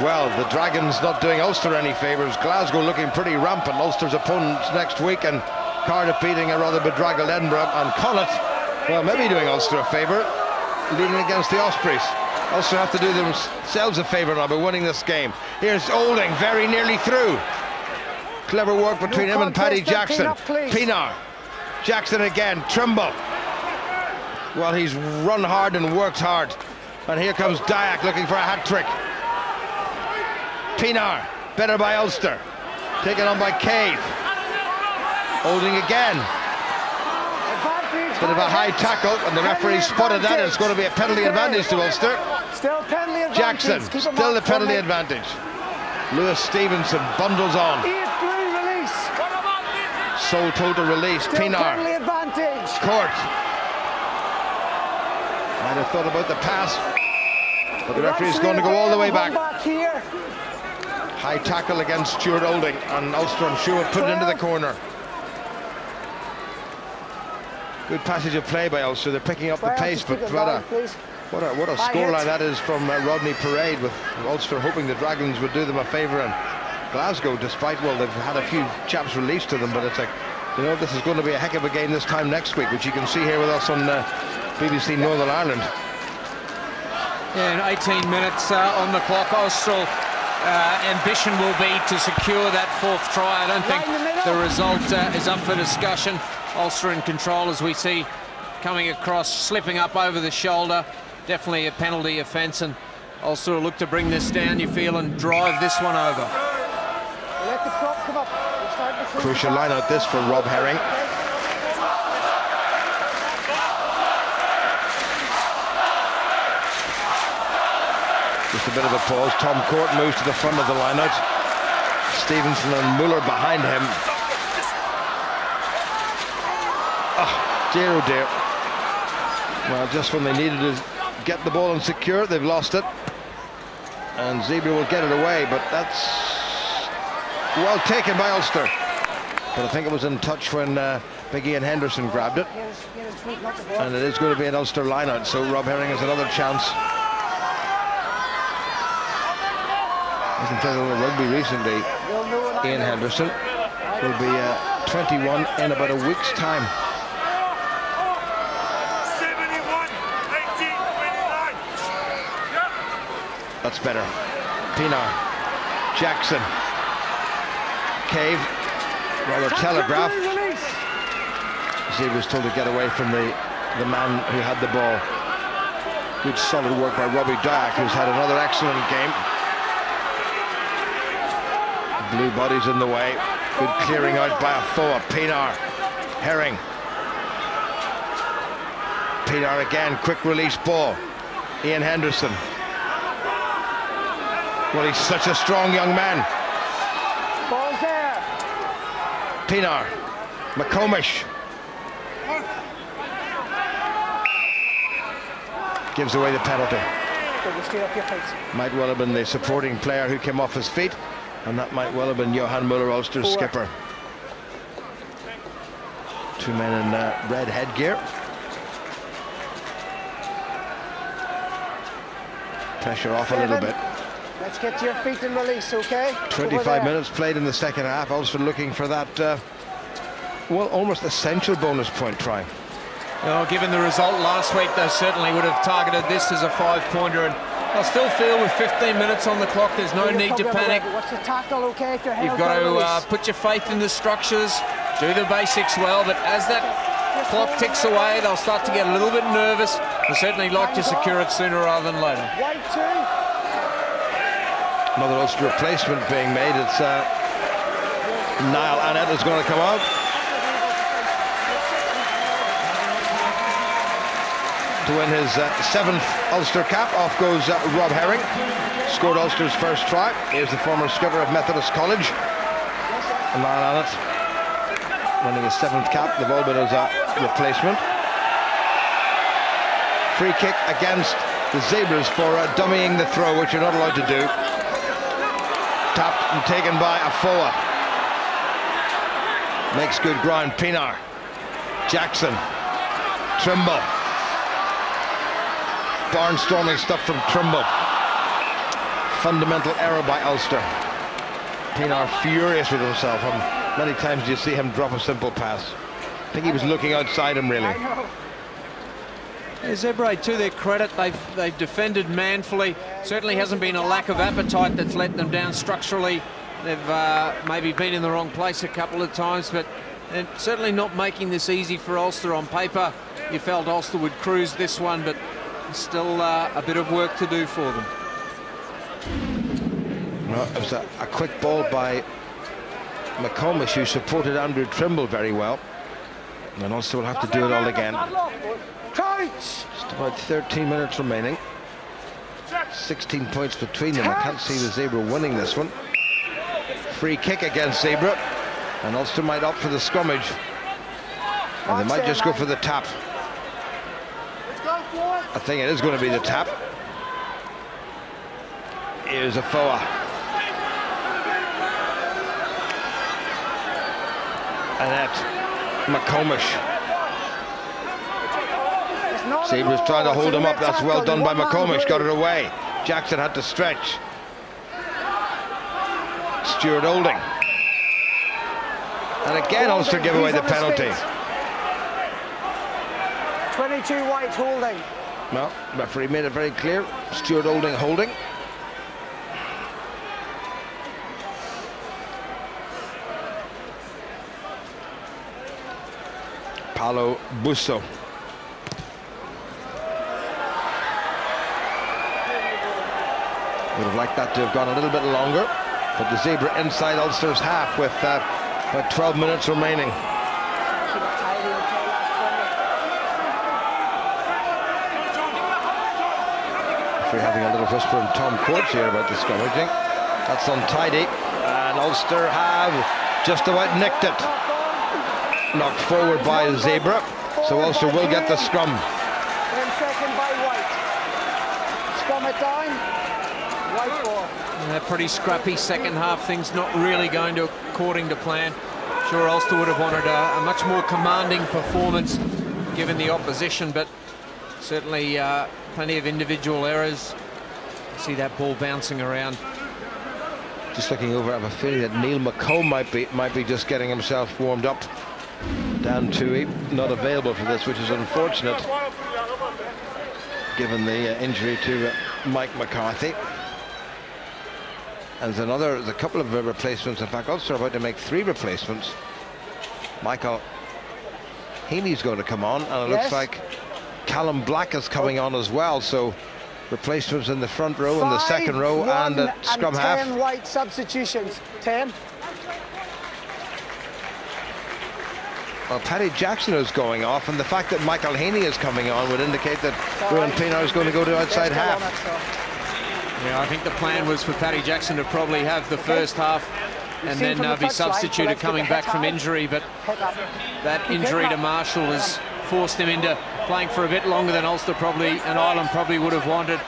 Well, the Dragons not doing Ulster any favours. Glasgow looking pretty rampant. Ulster's opponents next week, and Cardiff beating a rather bedraggled Edinburgh, and Connacht, well, maybe doing Ulster a favour, leading against the Ospreys. Ulster have to do themselves a favour now by winning this game. Here's Olding, very nearly through. Clever work between him and Paddy Jackson. Pienaar. Jackson again. Trimble. Well, he's run hard and worked hard. And here comes Dyack looking for a hat-trick. Pienaar, better by Ulster. Taken on by Cave. Olding again. Bit of a high tackle, and the referee spotted that, and it's going to be a penalty advantage to Ulster. Still penalty advantage. Jackson, still the penalty advantage. Lewis Stevenson bundles on. Release. Soule told to release. Pienaar. Penalty advantage. Court. Might have thought about the pass, but the referee is going to go all the way back. High tackle against Stuart Olding, and Ulster, I'm sure, would put it into the corner. Good passage of play by Ulster. They're picking up the pace, but what a scoreline that is from Rodney Parade, with Ulster hoping the Dragons would do them a favour in Glasgow, despite, well, they've had a few chaps released to them, but it's like, you know, this is going to be a heck of a game this time next week, which you can see here with us on BBC Northern Ireland. Yeah, and 18 minutes on the clock. Ulster ambition will be to secure that fourth try. I don't think the result is up for discussion. Ulster in control, as we see coming across, slipping up over the shoulder. Definitely a penalty offence, and Ulster will look to bring this down, you feel, and drive this one over. Let the prop come up. Crucial line out this for Rob Herring. Just a bit of a pause. Tom Court moves to the front of the line-out. Stevenson and Muller behind him. Oh, dear, oh dear. Well, just when they needed to get the ball and secure it, they've lost it. And Zebre will get it away, but that's well taken by Ulster. But I think it was in touch when Big Ian Henderson grabbed it. And it is going to be an Ulster line-out, so Rob Herring has another chance. Hasn't played a little rugby recently. Ian Henderson will be 21 in about a week's time. 71-18-29. That's better. Pinar, Jackson, Cave, rather telegraphed. Zebre was told to get away from the man who had the ball. Good solid work by Robbie Dyack, who's had another excellent game. Blue bodies in the way. Good clearing out by Afoa. Pinar, Herring. Pinar again, quick release ball. Ian Henderson. Well, he's such a strong young man. Ball's there. Pinar, McComish. Gives away the penalty. Might well have been the supporting player who came off his feet, and that might well have been Johan Muller, Ulster's skipper. Two men in red headgear. Pressure off a little bit. Let's get to your feet and release, okay? 25 minutes played in the second half. Ulster looking for that, well, almost essential bonus point try. Well, given the result last week, they certainly would have targeted this as a 5-pointer, and I still feel with 15 minutes on the clock, there's no need to panic. What's the tackle, okay? You've got to put your faith in the structures, do the basics well, but as that clock ticks away, they'll start to get a little bit nervous. They certainly like to secure it sooner rather than later. White two. Another Ulster replacement being made. It's Niall Annett is going to come out. To win his 7th Ulster cap. Off goes Rob Herring. Scored Ulster's first try. Here's the former skipper of Methodist College. And Niall Annett winning his 7th cap. They've all been as a replacement. Free kick against the Zebras for dummying the throw, which you're not allowed to do. Tapped and taken by Afoa. Makes good ground. Pinar, Jackson, Trimble. Barnstorming stuff from Trimble. Fundamental error by Ulster. Pinar furious with himself. How many times do you see him drop a simple pass? I think he was looking outside him, really. Zebre, to their credit, they've defended manfully. Certainly hasn't been a lack of appetite that's let them down structurally. They've maybe been in the wrong place a couple of times, but they're certainly not making this easy for Ulster. On paper, you felt Ulster would cruise this one, but still a bit of work to do for them. Well, it was a quick ball by McComish, who supported Andrew Trimble very well. And Ulster will have to do it all again. Just about 13 minutes remaining. 16 points between them. I can't see the Zebre winning this one. Free kick against Zebre. And Ulster might opt for the scrummage. And they might just go for the tap. I think it is going to be the tap. Here's a foa. Annette McComish. Zebre's trying to hold him up. That's well done by McComish. Got it away. Jackson had to stretch. Stuart Olding. And again, Ulster give away the penalty. 22 white holding. Well, referee made it very clear. Stuart Olding holding. Paolo Busso. Would have liked that to have gone a little bit longer, but the Zebre inside Ulster's half with about 12 minutes remaining. We're having a little whisper in Tom Courts here about the scrummaging. That's untidy, and Ulster have just about nicked it. Knocked forward by Zebre, so Ulster will get the scrum. Then second by White. Scrum it down. White ball. A pretty scrappy second half. Things not really going according to plan. Sure, Ulster would have wanted a much more commanding performance given the opposition, but certainly plenty of individual errors. See that ball bouncing around. Just looking over, I have a feeling that Neil McComb might be just getting himself warmed up. Down to not available for this, which is unfortunate given the injury to Mike McCarthy. And there's a couple of replacements. In fact, Ulster are about to make 3 replacements. Michael Heaney's going to come on, and it looks like Callum Black is coming on as well. So replacements in the front row, in the second row, and at scrum half. 10 white substitutions. 10. Well, Paddy Jackson is going off, and the fact that Michael Heaney is coming on would indicate that Ruan Pienaar is going to go to outside half. Yeah, I think the plan was for Paddy Jackson to probably have the first half and then be substituted coming back from injury, but that injury to Marshall has forced him into playing for a bit longer than Ulster probably and Ireland probably would have wanted.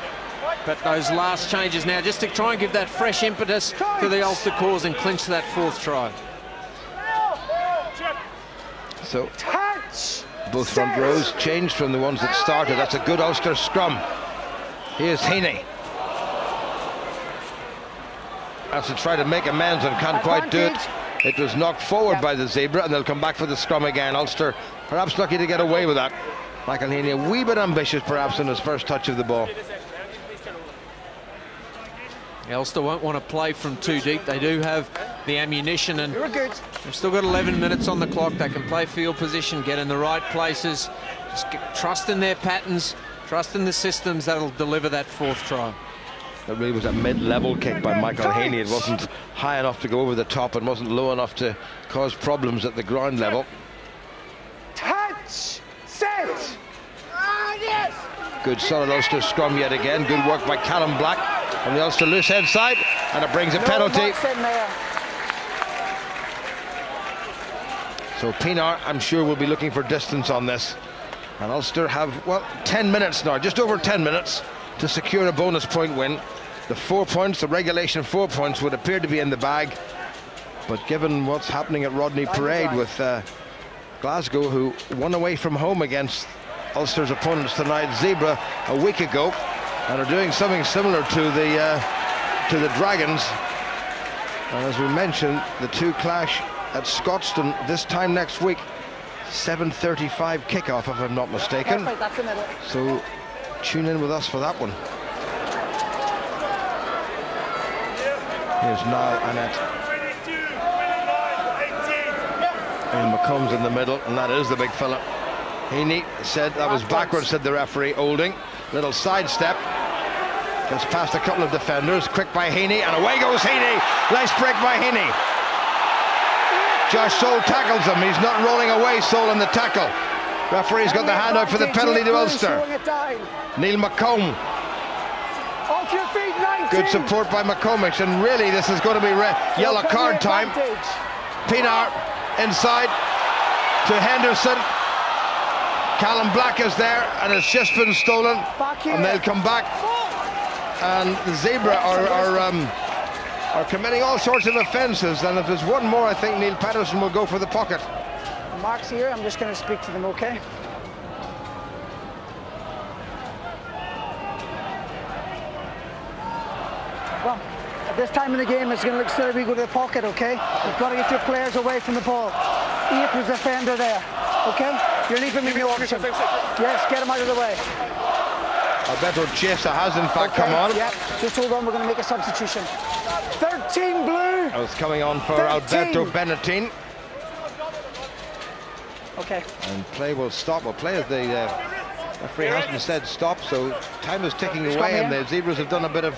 But those last changes now, just to try and give that fresh impetus to the Ulster cause and clinch that 4th try. So both front rows changed from the ones that started. That's a good Ulster scrum. Here's Heaney. Has to try to make amends and can't quite do it. It was knocked forward by the Zebre, and they'll come back for the scrum again. Ulster perhaps lucky to get away with that. Michael Heaney a wee bit ambitious perhaps in his first touch of the ball. Ulster won't want to play from too deep. They do have the ammunition, and they've still got 11 minutes on the clock. They can play field position, get in the right places, just trust in their patterns, trust in the systems that'll deliver that 4th try. That really was a mid-level kick by Michael Heaney. It wasn't high enough to go over the top and wasn't low enough to cause problems at the ground level. Touch! Set! Yes! Good solid Ulster scrum yet again. Good work by Callum Black on the Ulster loose head side, and it brings a penalty. So Pienaar, I'm sure, will be looking for distance on this. And Ulster have, well, 10 minutes now, just over 10 minutes to secure a bonus point win. The 4 points, the regulation 4 points, would appear to be in the bag. But given what's happening at Rodney Parade with Glasgow, who won away from home against Ulster's opponents tonight, Zebre, a week ago, and are doing something similar to the Dragons. And as we mentioned, the 2 clash at Scotstoun this time next week. 7:35 kickoff, if I'm not mistaken. So tune in with us for that one. Here's Niall Annette. And McComb's in the middle, and that is the big fella. Heaney said that was backwards, said the referee. Olding, little sidestep. Gets past a couple of defenders. Quick by Heaney, and away goes Heaney. Nice break by Heaney. Josh Soul tackles him. He's not rolling away, Soul in the tackle. Referee's got the hand out for the penalty to Ulster. Neil McComb. Off your feet, 19. Good support by McComish, and really this is going to be yellow card time. Pienaar inside to Henderson. Callum Black is there, and it's just been stolen, and they'll come back. And the Zebre are committing all sorts of offences, and if there's one more, I think Neil Patterson will go for the pocket. Mark's here, I'm just going to speak to them, okay? Well, at this time in the game, it's going to look silly we go to the pocket, okay? You've got to get your players away from the ball. April's defender there, okay? You're leaving me no option. Yes, get him out of the way. Alberto Chiesa has in fact come on. Yep, just hold on, we're going to make a substitution. 13 blue! I was coming on for 13. Alberto Benetin. Okay. And play will stop. Well, play as the referee hasn't said stop, so time is ticking away, and the Zebras have done a bit of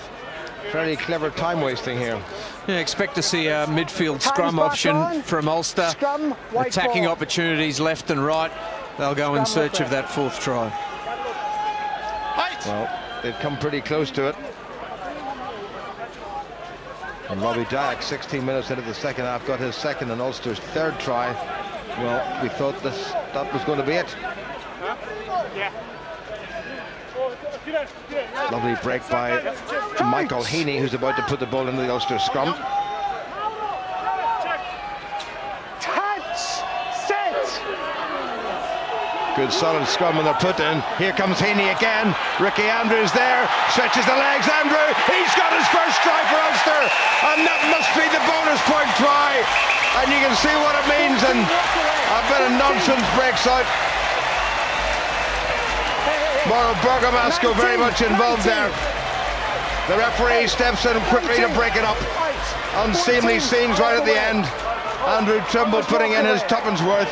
very clever time wasting here. Yeah, expect to see a midfield scrum option from Ulster. Scrum, attacking opportunities left and right. They'll go in search of that fourth try. Well, they've come pretty close to it. And Robbie Dyack, 16 minutes into the second half, got his second and Ulster's third try. Well, we thought that was going to be it. Lovely break by Michael Heaney, who's about to put the ball into the Ulster scrum. Good solid scrum when they're put in. Here comes Heaney again. Ricky Andrews there, stretches the legs. Andrew, he's got his first try for Ulster, and that must be the bonus point try. And you can see what it means, and a bit of nonsense breaks out. Mauro Bergamasco very much involved there. The referee steps in quickly to break it up. Unseemly scenes right at the end. Andrew Trimble putting in his tuppence worth.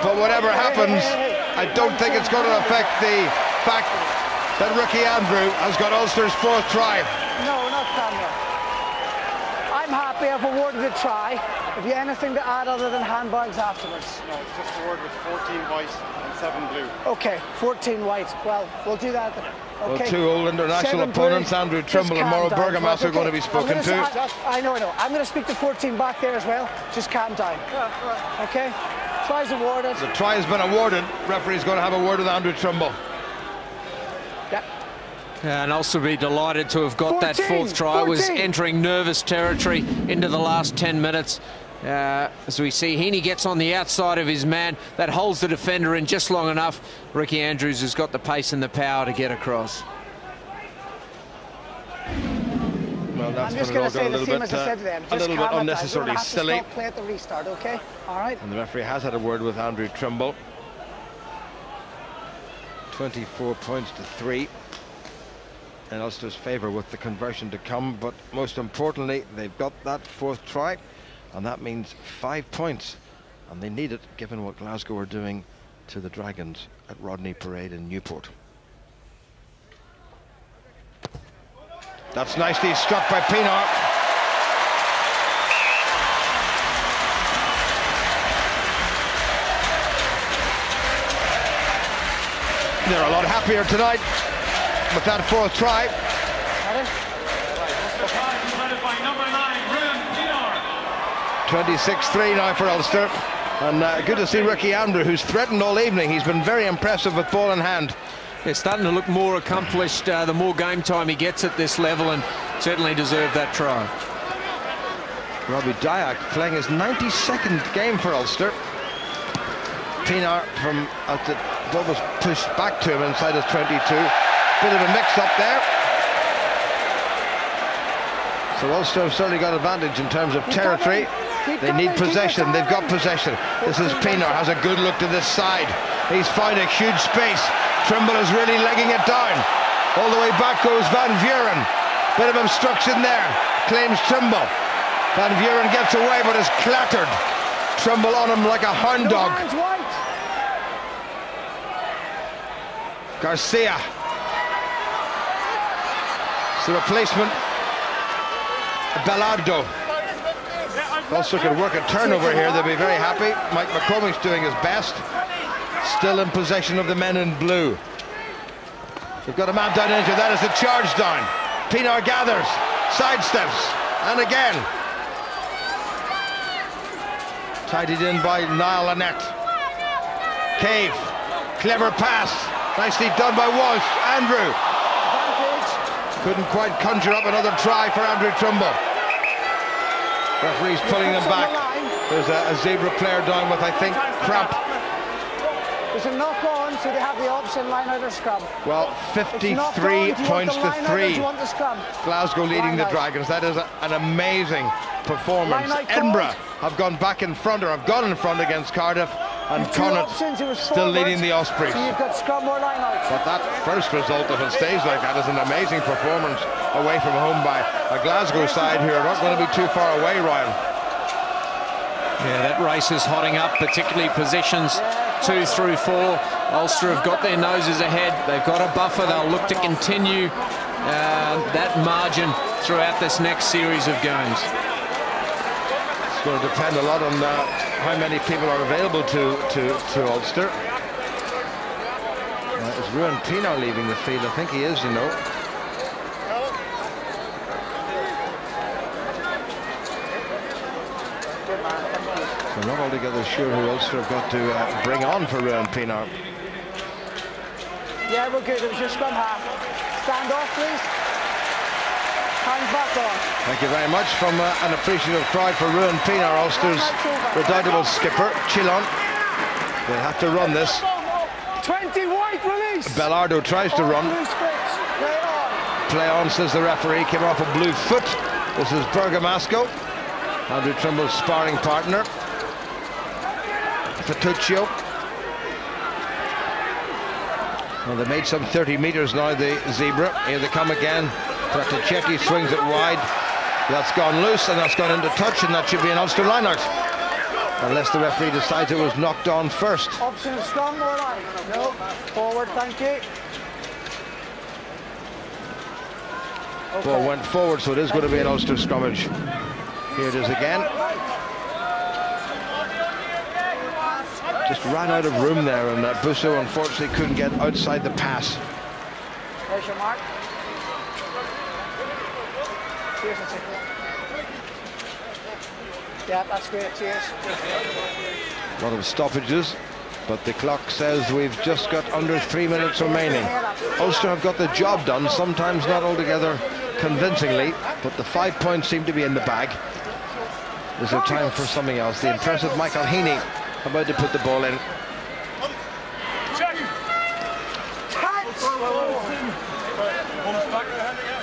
But whatever happens, I don't think it's going to affect the fact that Ricky Andrew has got Ulster's fourth try. No, not Samuel. I'm happy I've awarded a try. Have you anything to add other than handbags afterwards? No, it's just awarded 14 white and 7 blue. Okay, 14 white. Well, we'll do that then. Okay. Well, two old international opponents, Andrew Trimble and Mauro Bergamasco, are going to be spoken to. I know. I'm going to speak to 14 back there as well. Just calm down. Okay? Try's awarded. The try has been awarded. Referee's going to have a word with Andrew Trimble. Yep. And also be delighted to have got that fourth try. It was entering nervous territory into the last 10 minutes. As we see, Heaney gets on the outside of his man. That holds the defender in just long enough. Ricky Andrews has got the pace and the power to get across. Well, that's I'm just going to say the same as I said to them. A little bit unnecessarily silly. Play at the restart, okay? All right. And the referee has had a word with Andrew Trimble. 24 points to 3 in Ulster's favour with the conversion to come, but most importantly, they've got that fourth try, and that means 5 points, and they need it given what Glasgow are doing to the Dragons at Rodney Parade in Newport. That's nicely struck by Pienaar. They're a lot happier tonight with that fourth try. 26-3 now for Ulster. And good to see Ricky Andrew, who's threatened all evening. He's been very impressive with ball in hand. It's starting to look more accomplished the more game time he gets at this level, and certainly deserved that try. Robbie Dyack playing his 92nd game for Ulster. Pienaar from out the ball was pushed back to him inside his 22. Bit of a mix-up there. So Ulster have certainly got advantage in terms of territory. They need possession. They've got possession. This is Pienaar, has a good look to this side. He's found a huge space. Trimble is really legging it down. All the way back goes Van Vuren. Bit of obstruction there. Claims Trimble. Van Vuren gets away but is clattered. Trimble on him like a hound dog. Garcia. It's the replacement. Belardo. Ulster could work a turnover here. They'll be very happy. Mike McCormick's doing his best. Still in possession of the men in blue. They've got a man down into that as the charge down. Pienaar gathers, sidesteps, and again. Tidied in by Niall Annette. Cave Clever pass. Nicely done by Walsh. Andrew. Couldn't quite conjure up another try for Andrew Trimble. Referee's pulling them back. There's a Zebre player down with, I think, cramp. There's a knock on, so they have the option line out or scrum. Well, 53 points to 3. Glasgow leading the Dragons. That is an amazing performance. Edinburgh have gone back in front, or have gone in front against Cardiff, and Connacht still leading the Ospreys. So you've got scrum or line out. But that first result, if it stays like that, is an amazing performance away from home by a Glasgow side who are not going to be too far away, Ryan. Yeah, that race is hotting up, particularly positions 2 through 4. Ulster have got their noses ahead. They've got a buffer. They'll look to continue that margin throughout this next series of games. It's going to depend a lot on how many people are available to Ulster. Is Ruan Pienaar leaving the field? I think he is, you know. So not altogether sure who Ulster have got to bring on for Ruan Pienaar. Yeah, we're good. It was your scrum half. Stand off, please. Hands back on. Thank you very much from an appreciative crowd for Ruan Pienaar, Ulster's redoubtable skipper, Chillon. They'll have to run this. 20 white release. Bellardo tries to run. Play on, says the referee. Came off a blue foot. This is Bergamasco, Andrew Trimble's sparring partner. Fatuccio. Well, they made some 30 metres now, the Zebre. Here they come again. Praticetti swings it wide. That's gone loose, and that's gone into touch, and that should be an Ulster line-out. Unless the referee decides it was knocked on first. Option scrum or line? No. Forward, thank you. Okay. Ball went forward, so it is going to be an Ulster scrummage. Here it is again. Just ran out of room there, and Busso unfortunately couldn't get outside the pass. There's your mark. Cheers, yeah, that's great, cheers. A lot of stoppages, but the clock says we've just got under 3 minutes remaining. Ulster have got the job done, sometimes not altogether convincingly, but the 5 points seem to be in the bag. Is there time for something else? The impressive Michael Heaney about to put the ball in.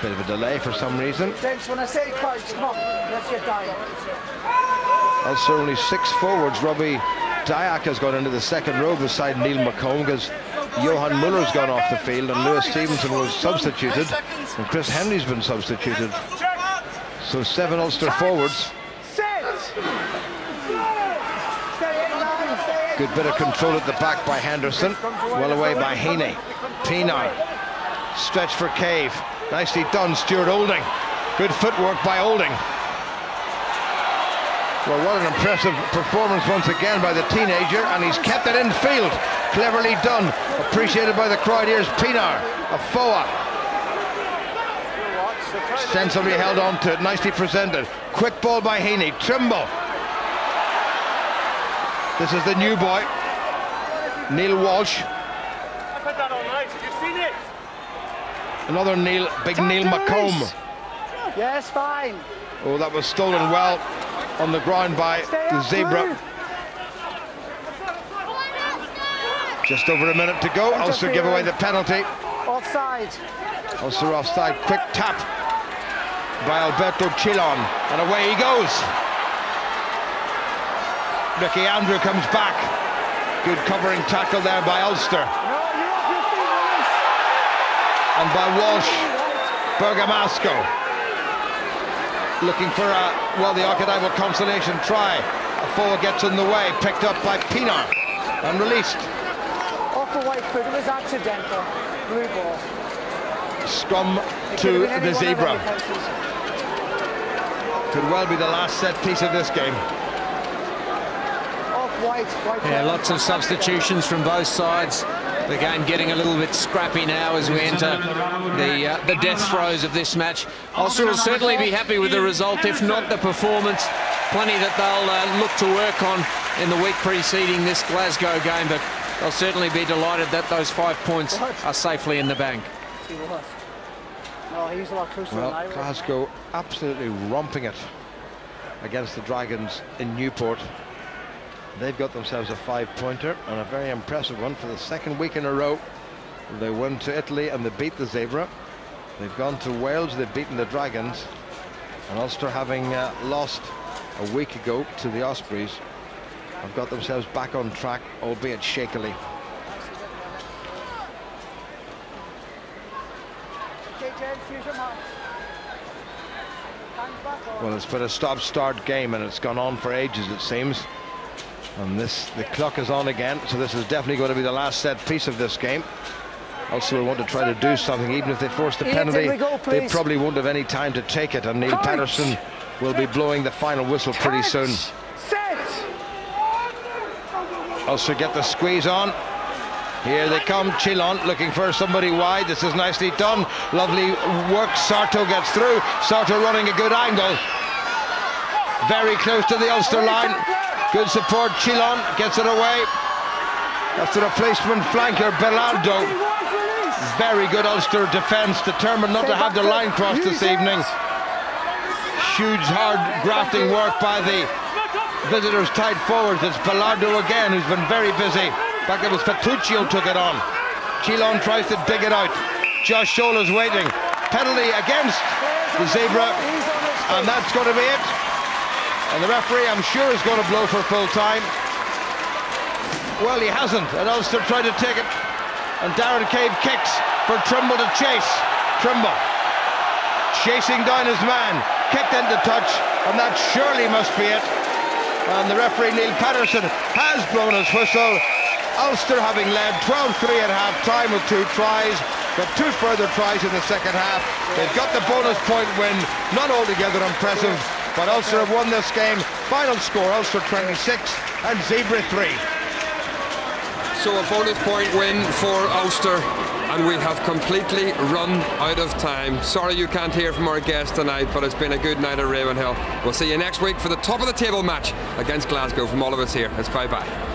Bit of a delay for some reason. James, when I say crouch, come on, let's get down. Also only 6 forwards. Robbie Dyack has gone into the second row beside Neil McComb, because Johan Muller's gone off the field and Lewis Stevenson was substituted, and Chris Henry's been substituted. So 7 Ulster forwards. Good bit of control at the back by Henderson. Well away by Heaney. Pienaar. Stretch for Cave. Nicely done, Stuart Olding. Good footwork by Olding. Well, what an impressive performance once again by the teenager, and he's kept it in field. Cleverly done. Appreciated by the crowd. Here's Pienaar. Afoa. Sensibly held on to it. Nicely presented. Quick ball by Heaney. Trimble. This is the new boy, Neil Walsh. Another Neil, big Neil McComb. Yes, fine. Oh, that was stolen well on the ground by the Zebre. Just over a minute to go. Ulster give away the penalty. Offside. Ulster offside. Quick tap by Alberto Chillon, and away he goes. Ricky Andrew comes back. Good covering tackle there by Ulster. And by Walsh. Bergamasco. Looking for the archetypal consolation try. Afoa gets in the way. Picked up by Pienaar and released. Off the white foot, it was accidental. Blue ball. Scrum to the Zebre. Could well be the last set piece of this game. Yeah, lots of substitutions from both sides. The game getting a little bit scrappy now as we enter the death throes of this match. Ulster will certainly be happy with the result, if not the performance. Plenty that they'll look to work on in the week preceding this Glasgow game, but they'll certainly be delighted that those 5 points are safely in the bank. See what? No, he was a lot closer than I was. Glasgow absolutely romping it against the Dragons in Newport. They've got themselves a 5-pointer, and a very impressive one for the second week in a row. They went to Italy and they beat the Zebre. They've gone to Wales, they've beaten the Dragons. And Ulster, having lost a week ago to the Ospreys, have got themselves back on track, albeit shakily. Well, it's been a stop-start game, and it's gone on for ages, it seems. And the clock is on again, so this is definitely going to be the last set piece of this game. Ulster will want to try to do something. Even if they force the penalty, they probably won't have any time to take it, and Neil Patterson will be blowing the final whistle pretty soon. Ulster get the squeeze on. Here they come. Chilon looking for somebody wide. This is nicely done. Lovely work. Sarto gets through. Sarto running a good angle. Very close to the Ulster line. Good support. Chilon gets it away. That's the replacement flanker, Belardo. Very good Ulster defence, determined not to have the line crossed this evening. Huge hard grafting work by the visitors tight forwards. It's Belardo again, who's been very busy. In fact, it was Fatuccio took it on. Chilon tries to dig it out. Josh Shola's waiting. Penalty against the Zebre, and that's going to be it. And the referee, I'm sure, is going to blow for full time. Well, he hasn't, and Ulster tried to take it. And Darren Cave kicks for Trimble to chase. Trimble chasing down his man, kicked into touch, and that surely must be it. And the referee, Neil Patterson, has blown his whistle. Ulster having led 12-3 at half-time with 2 tries, got 2 further tries in the second half. They've got the bonus point win, not altogether impressive, but Ulster have won this game. Final score, Ulster 26 and Zebre 3. So a bonus point win for Ulster, and we have completely run out of time. Sorry you can't hear from our guest tonight, but it's been a good night at Ravenhill. We'll see you next week for the top of the table match against Glasgow. From all of us here, it's bye-bye.